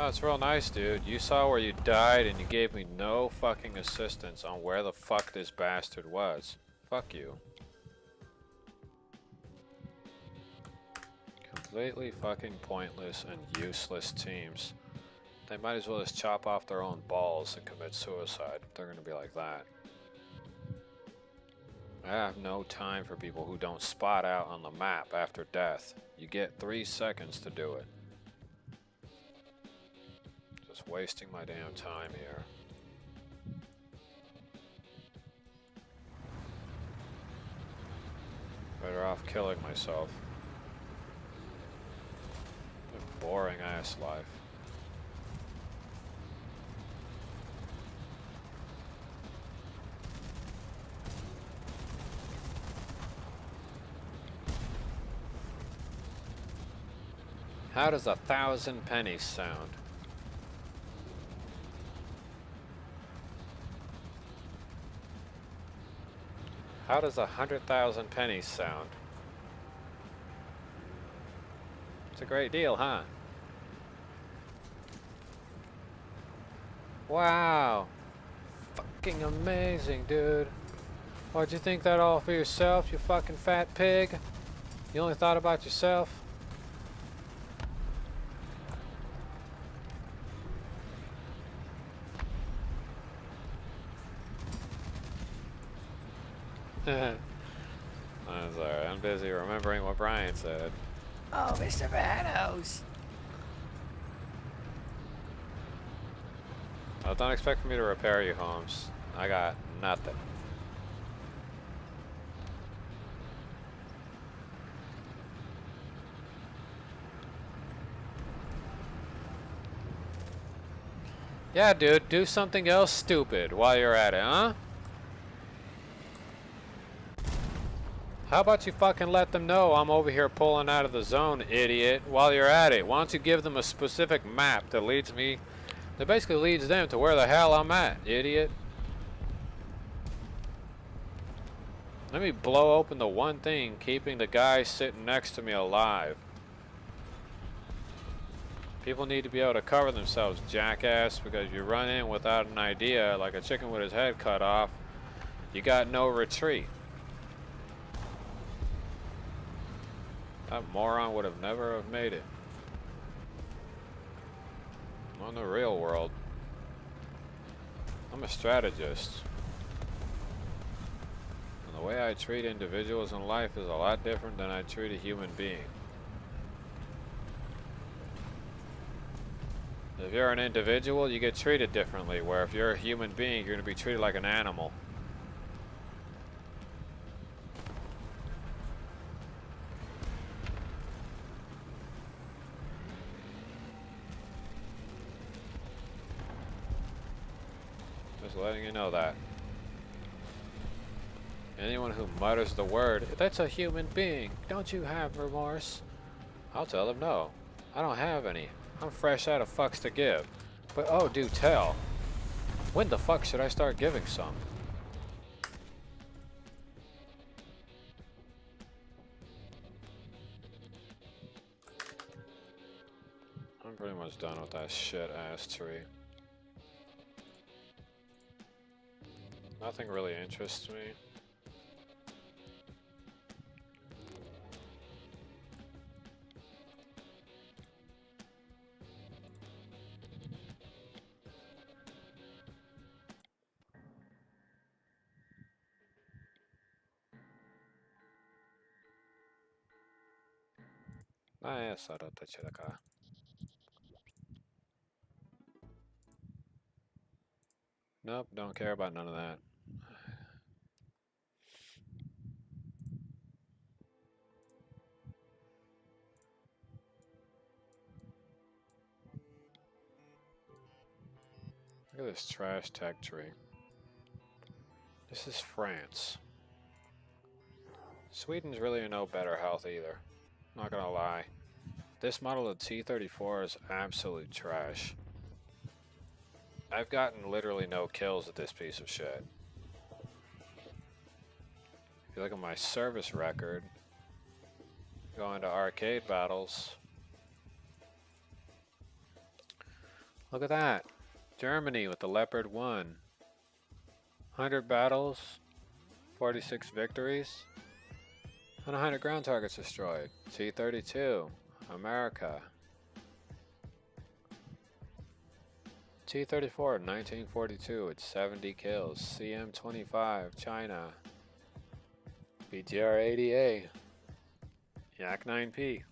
[SPEAKER 2] Oh, it's real nice, dude. You saw where you died and you gave me no fucking assistance on where the fuck this bastard was. Fuck you. Completely fucking pointless and useless teams. They might as well just chop off their own balls and commit suicide. They're gonna be like that. I have no time for people who don't spot out on the map after death. You get 3 seconds to do it. Just wasting my damn time here. Better off killing myself. A boring ass life. How does 1,000 pennies sound? How does 100,000 pennies sound? It's a great deal, huh? Wow. Fucking amazing, dude. Why'd you think that all for yourself, you fucking fat pig? You only thought about yourself? I'm sorry, I'm busy remembering what Brian said.
[SPEAKER 4] Oh, Mr. Vanos.
[SPEAKER 2] Oh, don't expect for me to repair you, Holmes. I got nothing. Yeah, dude, do something else stupid while you're at it, huh? How about you fucking let them know I'm over here pulling out of the zone, idiot, while you're at it? Why don't you give them a specific map that leads me, that basically leads them to where the hell I'm at, idiot? Let me blow open the one thing keeping the guy sitting next to me alive. People need to be able to cover themselves, jackass, because you run in without an idea, like a chicken with his head cut off, you got no retreat. That moron would have never have made it. On the real world, I'm a strategist. And the way I treat individuals in life is a lot different than I treat a human being. If you're an individual, you get treated differently, where if you're a human being, you're going to be treated like an animal. letting you know that. Anyone who mutters the word, "That's a human being, don't you have remorse?" I'll tell them no. I don't have any. I'm fresh out of fucks to give. But oh, do tell. When the fuck should I start giving some? I'm pretty much done with that shit ass tree. Nothing really interests me. Nope, don't care about none of that. Look at this trash tech tree. This is France. Sweden's really in no better health either. Not gonna lie. This model of T-34 is absolute trash. I've gotten literally no kills with this piece of shit. If you look at my service record, go into arcade battles. Look at that. Germany with the Leopard 1. 100 battles, 46 victories, and 100 ground targets destroyed. T-32, America. T-34, 1942 with 70 kills. CM-25, China. BTR-80A. Yak-9P.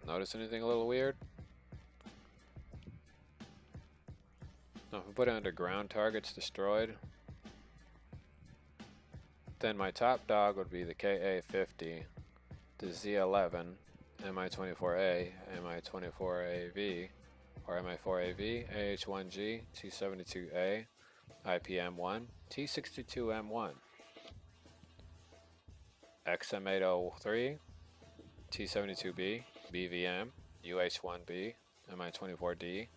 [SPEAKER 2] Notice anything a little weird? No, if we put it under ground targets destroyed, then my top dog would be the KA-50, the Z-11, Mi-24A, Mi-24AV, or Mi-4AV, AH-1G, T-72A, IPM-1, T-62M1, XM-803, T-72B, BVM, UH-1B, Mi-24D,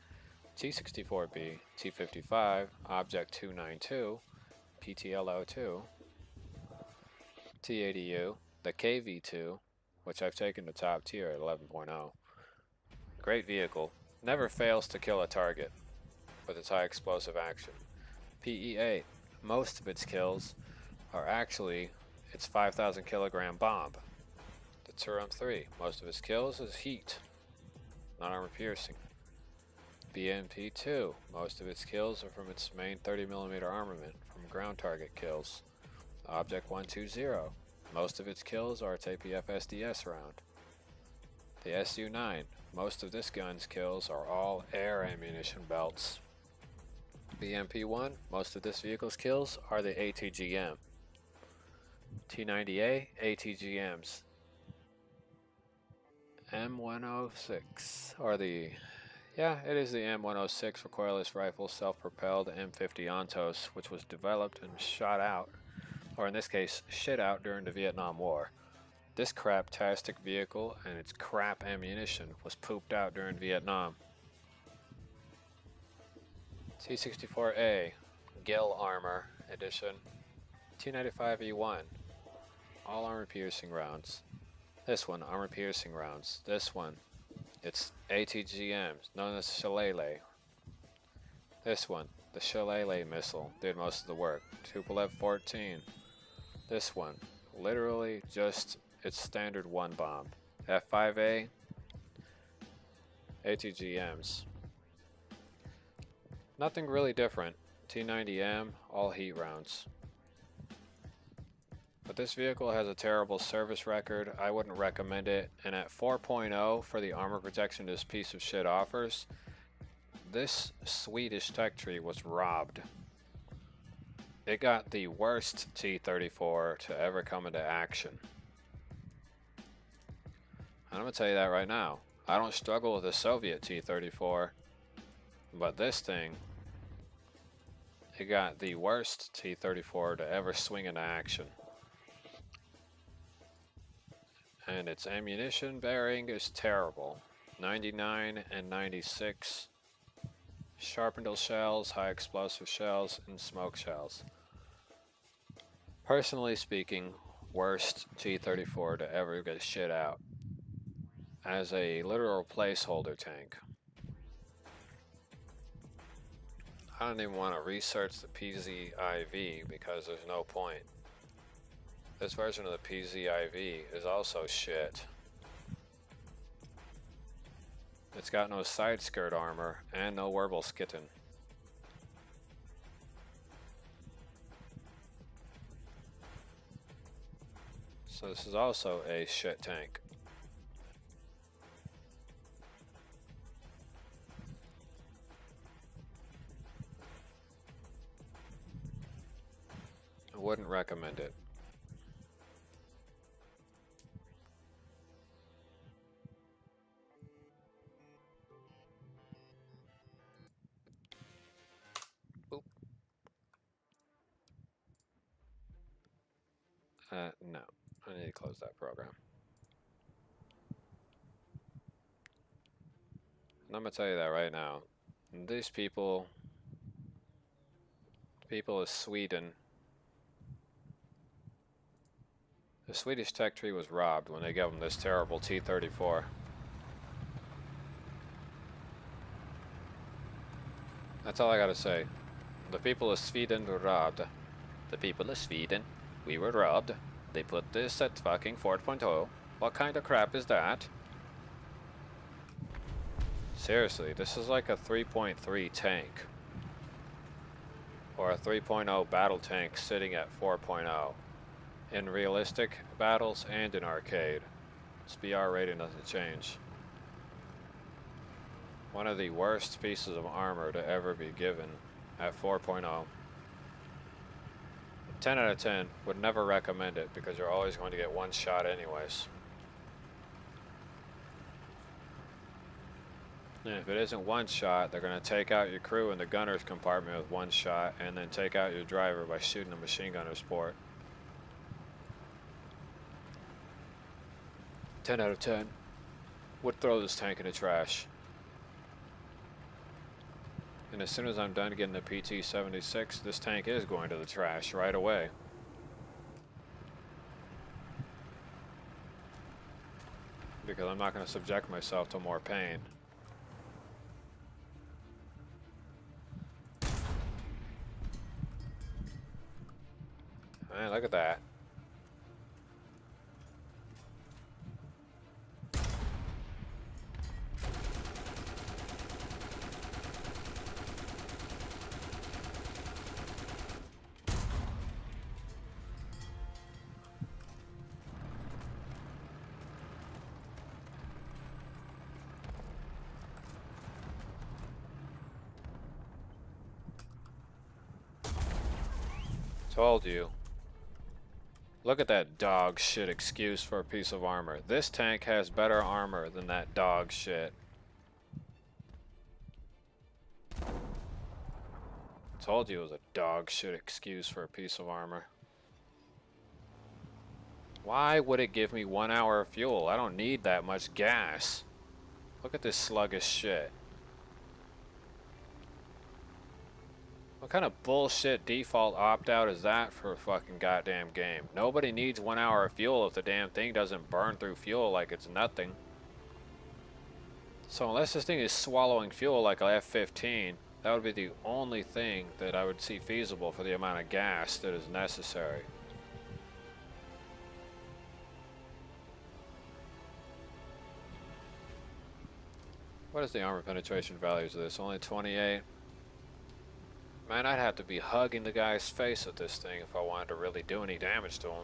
[SPEAKER 2] T-64B, T-55, Object 292, PTL-02, T-80U, the KV-2, which I've taken to top tier at 11.0. Great vehicle. Never fails to kill a target with its high explosive action. PE-8. Most of its kills are actually its 5,000 kilogram bomb. The Turum-3. Most of its kills is heat, not armor piercing. BMP-2. Most of its kills are from its main 30mm armament from ground target kills. Object 120. Most of its kills are its APF SDS round. The SU-9. Most of this gun's kills are all air ammunition belts. BMP-1. Most of this vehicle's kills are the ATGM. T-90A, ATGMs. M106, or the, yeah, it is the M106 recoilless rifle, self-propelled M50 Ontos, which was developed and shot out, or in this case, shit out during the Vietnam War. This crap-tastic vehicle and its crap ammunition was pooped out during Vietnam. T-64A, Gill Armor Edition. T-95E1, all armor-piercing rounds. This one, armor-piercing rounds. This one, it's ATGMs, known as Shillelagh. This one, the Shillelagh missile, did most of the work. Tupolev 14. This one, literally just its standard one bomb. F5A, ATGMs. Nothing really different. T90M, all heat rounds. But this vehicle has a terrible service record. I wouldn't recommend it. And at 4.0 for the armor protection this piece of shit offers, this Swedish tech tree was robbed. It got the worst T-34 to ever come into action. And I'm gonna tell you that right now. I don't struggle with a Soviet T-34, but this thing, it got the worst T-34 to ever swing into action. And its ammunition bearing is terrible. 99 and 96. Sharpened shells, high explosive shells, and smoke shells. Personally speaking, worst T-34 to ever get shit out. As a literal placeholder tank. I don't even want to research the PZIV because there's no point. This version of the PZIV is also shit. It's got no side skirt armor and no Wirbelskitten. So this is also a shit tank. I wouldn't recommend it. Oop. No. I need to close that program. And I'm gonna tell you that right now. These people of Sweden, the Swedish tech tree was robbed when they gave them this terrible T-34. That's all I gotta say. The people of Sweden were robbed. The people of Sweden, we were robbed. They put this at fucking 4.0. What kind of crap is that? Seriously, this is like a 3.3 tank. Or a 3.0 battle tank sitting at 4.0. In realistic battles and in arcade. Its BR rating doesn't change. One of the worst pieces of armor to ever be given at 4.0. 10 out of 10, would never recommend it because you're always going to get one shot anyways. And if it isn't one shot, they're going to take out your crew in the gunner's compartment with one shot and then take out your driver by shooting a machine gunner's port. 10 out of 10. Would throw this tank in the trash. And as soon as I'm done getting the PT-76, this tank is going to the trash right away. Because I'm not going to subject myself to more pain. Man, look at that. Told you. Look at that dog shit excuse for a piece of armor. This tank has better armor than that dog shit. Told you it was a dog shit excuse for a piece of armor. Why would it give me 1 hour of fuel? I don't need that much gas. Look at this sluggish shit. What kind of bullshit default opt-out is that for a fucking goddamn game? Nobody needs 1 hour of fuel if the damn thing doesn't burn through fuel like it's nothing. So unless this thing is swallowing fuel like a F-15, that would be the only thing that I would see feasible for the amount of gas that is necessary. What is the armor penetration values of this? Only 28? Man, I'd have to be hugging the guy's face with this thing if I wanted to really do any damage to him.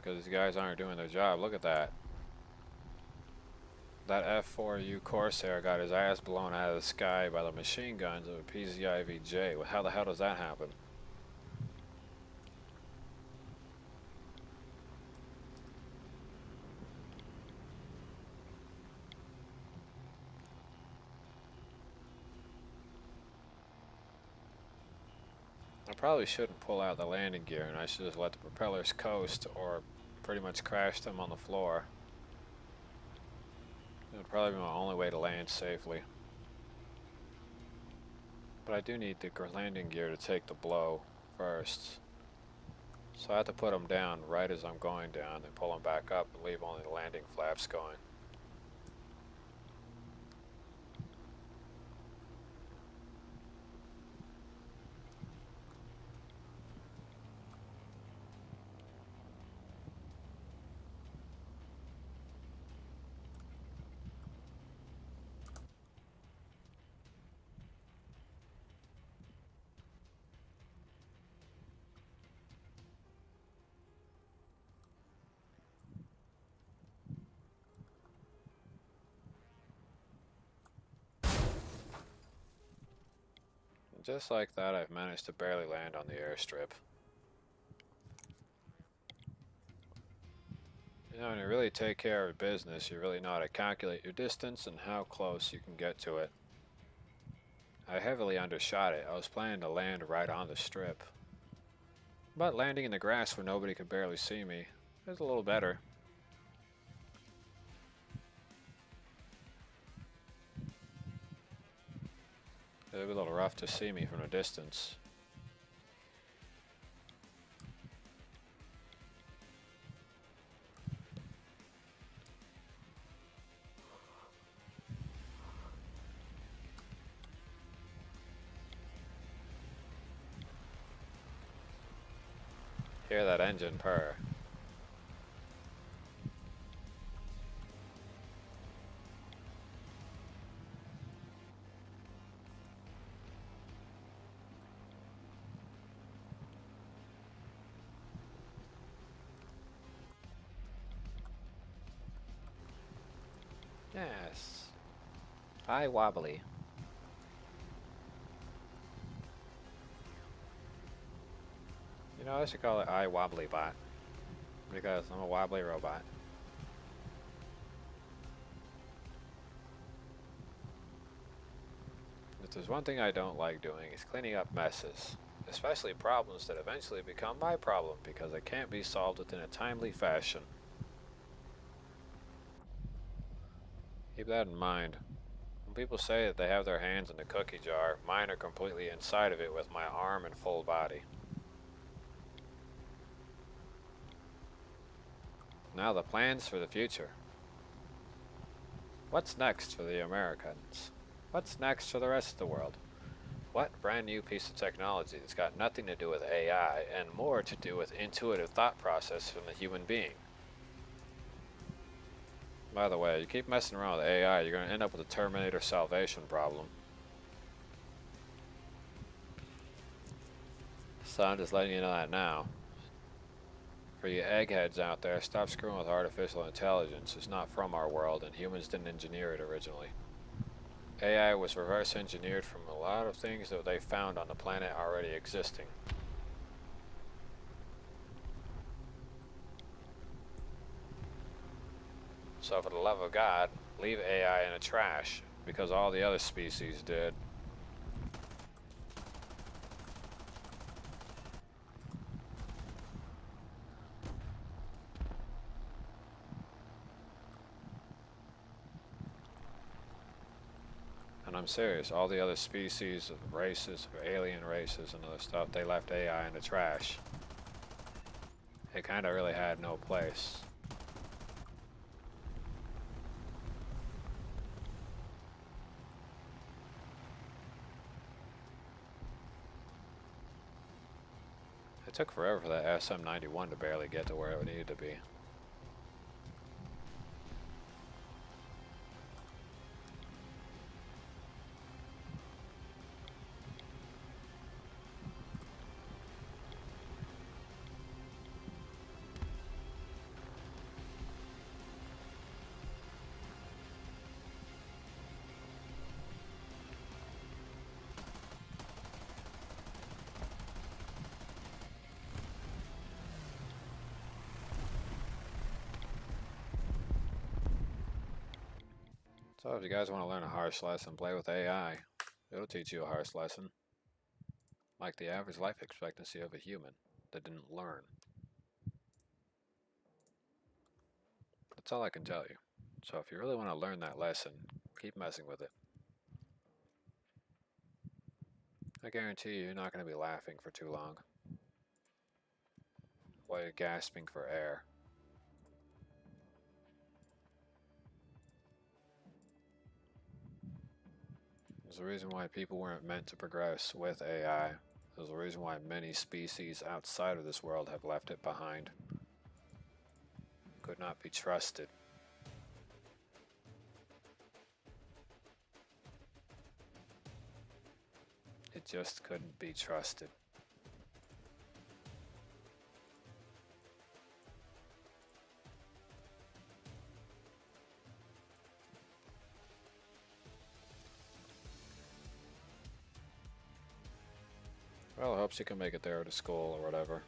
[SPEAKER 2] because these guys aren't doing their job. Look at that. That F4U Corsair got his ass blown out of the sky by the machine guns of a PZIVJ. Well, how the hell does that happen? I probably shouldn't pull out the landing gear, and I should just let the propellers coast or pretty much crash them on the floor. It would probably be my only way to land safely. But I do need the landing gear to take the blow first. So I have to put them down right as I'm going down, then pull them back up and leave only the landing flaps going. Just like that, I've managed to barely land on the airstrip. You know, when you really take care of business, you really know how to calculate your distance and how close you can get to it. I heavily undershot it. I was planning to land right on the strip. But landing in the grass where nobody could barely see me is a little better. It would be a little rough to see me from a distance. Hear that engine purr. Yes. Hi, wobbly. You know, I should call it I wobbly bot. Because I'm a wobbly robot. If there's one thing I don't like doing, is cleaning up messes. Especially problems that eventually become my problem because they can't be solved within a timely fashion. Keep that in mind. When people say that they have their hands in the cookie jar, mine are completely inside of it with my arm and full body. Now the plans for the future. What's next for the Americans? What's next for the rest of the world? What brand new piece of technology that's got nothing to do with AI and more to do with intuitive thought process from the human being? By the way, you keep messing around with AI, you're going to end up with a Terminator salvation problem. So I'm just letting you know that now. For you eggheads out there, stop screwing with artificial intelligence. It's not from our world, and humans didn't engineer it originally. AI was reverse engineered from a lot of things that they found on the planet already existing. So for the love of God, leave AI in the trash, because all the other species did. And I'm serious, all the other species of races, or alien races and other stuff, they left AI in the trash. It kind of really had no place. It took forever for that SM-91 to barely get to where it needed to be. So if you guys want to learn a harsh lesson, play with AI. It'll teach you a harsh lesson. Like the average life expectancy of a human that didn't learn. That's all I can tell you. So if you really want to learn that lesson, keep messing with it. I guarantee you, you're not going to be laughing for too long while you're gasping for air. There's a reason why people weren't meant to progress with AI. There's a reason why many species outside of this world have left it behind. Could not be trusted. It just couldn't be trusted. Well, I hope she can make it there to school or whatever.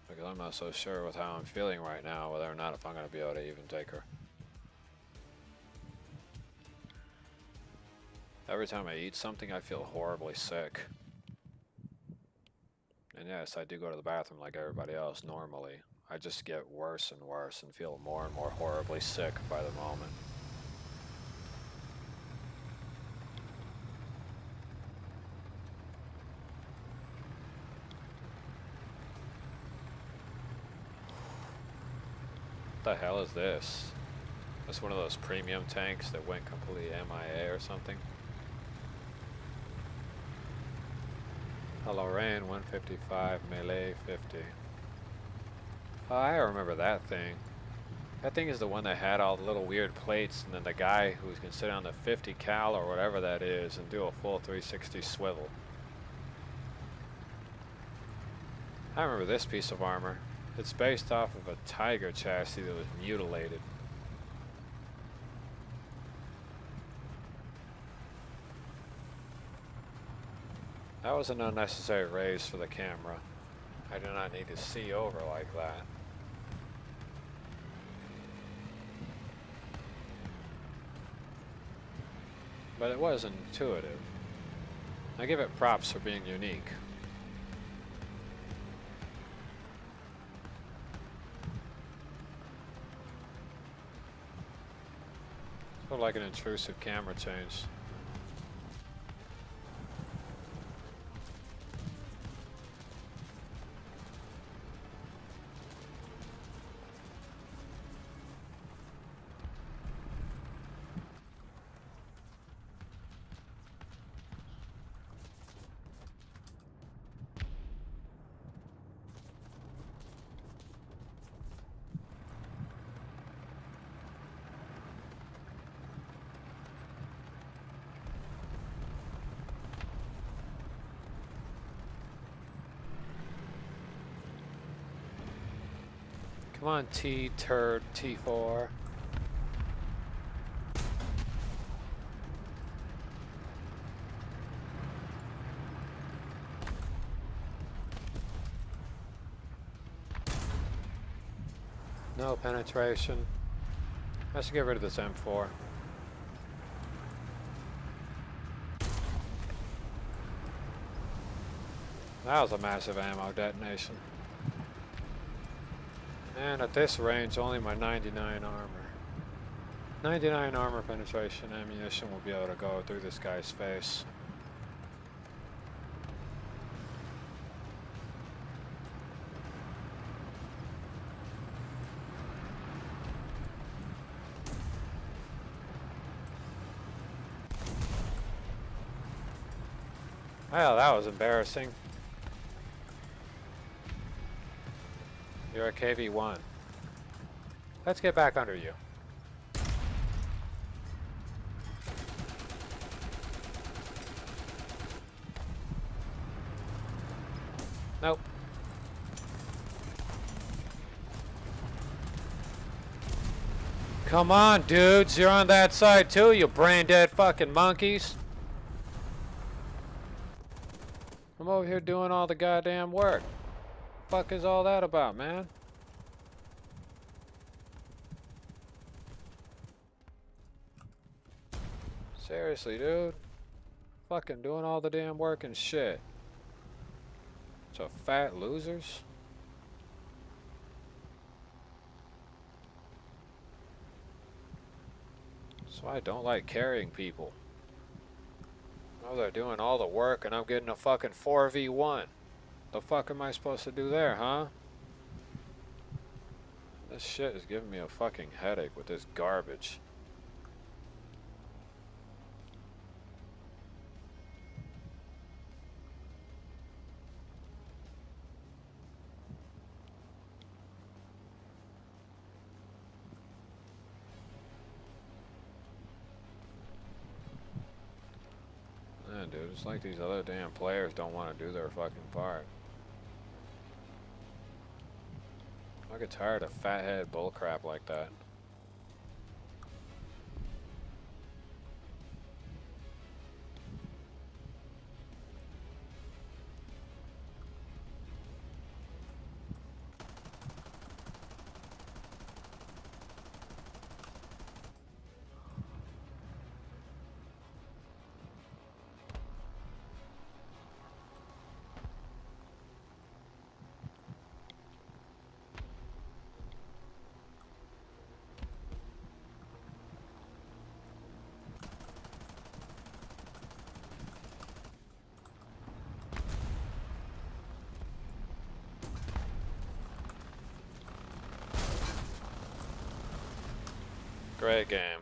[SPEAKER 2] Because I'm not so sure with how I'm feeling right now, whether or not if I'm going to be able to even take her. Every time I eat something, I feel horribly sick. And yes, I do go to the bathroom like everybody else normally. I just get worse and worse and feel more and more horribly sick by the moment. What the hell is this? That's one of those premium tanks that went completely MIA or something. Hello Rain 155 melee 50. Oh, I remember that thing. That thing is the one that had all the little weird plates, and then the guy who can sit on the 50 cal or whatever that is and do a full 360 swivel. I remember this piece of armor. It's based off of a Tiger chassis that was mutilated. That was an unnecessary raise for the camera. I do not need to see over like that. But it was intuitive. I give it props for being unique. Sort of like an intrusive camera change. Come on, T-turd, T4. No penetration. I should get rid of this M4. That was a massive ammo detonation. And at this range, only my 99 armor. 99 armor penetration ammunition will be able to go through this guy's face. Well, that was embarrassing. You're a KV-1. Let's get back under you. Nope. Come on, dudes. You're on that side too, you brain-dead fucking monkeys. I'm over here doing all the goddamn work. Fuck is all that about, man? Seriously, dude. Fucking doing all the damn work and shit. So fat losers. That's why I don't like carrying people. Oh, they're doing all the work and I'm getting a fucking 4v1. The fuck am I supposed to do there, huh? This shit is giving me a fucking headache with this garbage. Yeah, dude, it's like these other damn players don't want to do their fucking part. I get tired of fathead bullcrap like that. Great game.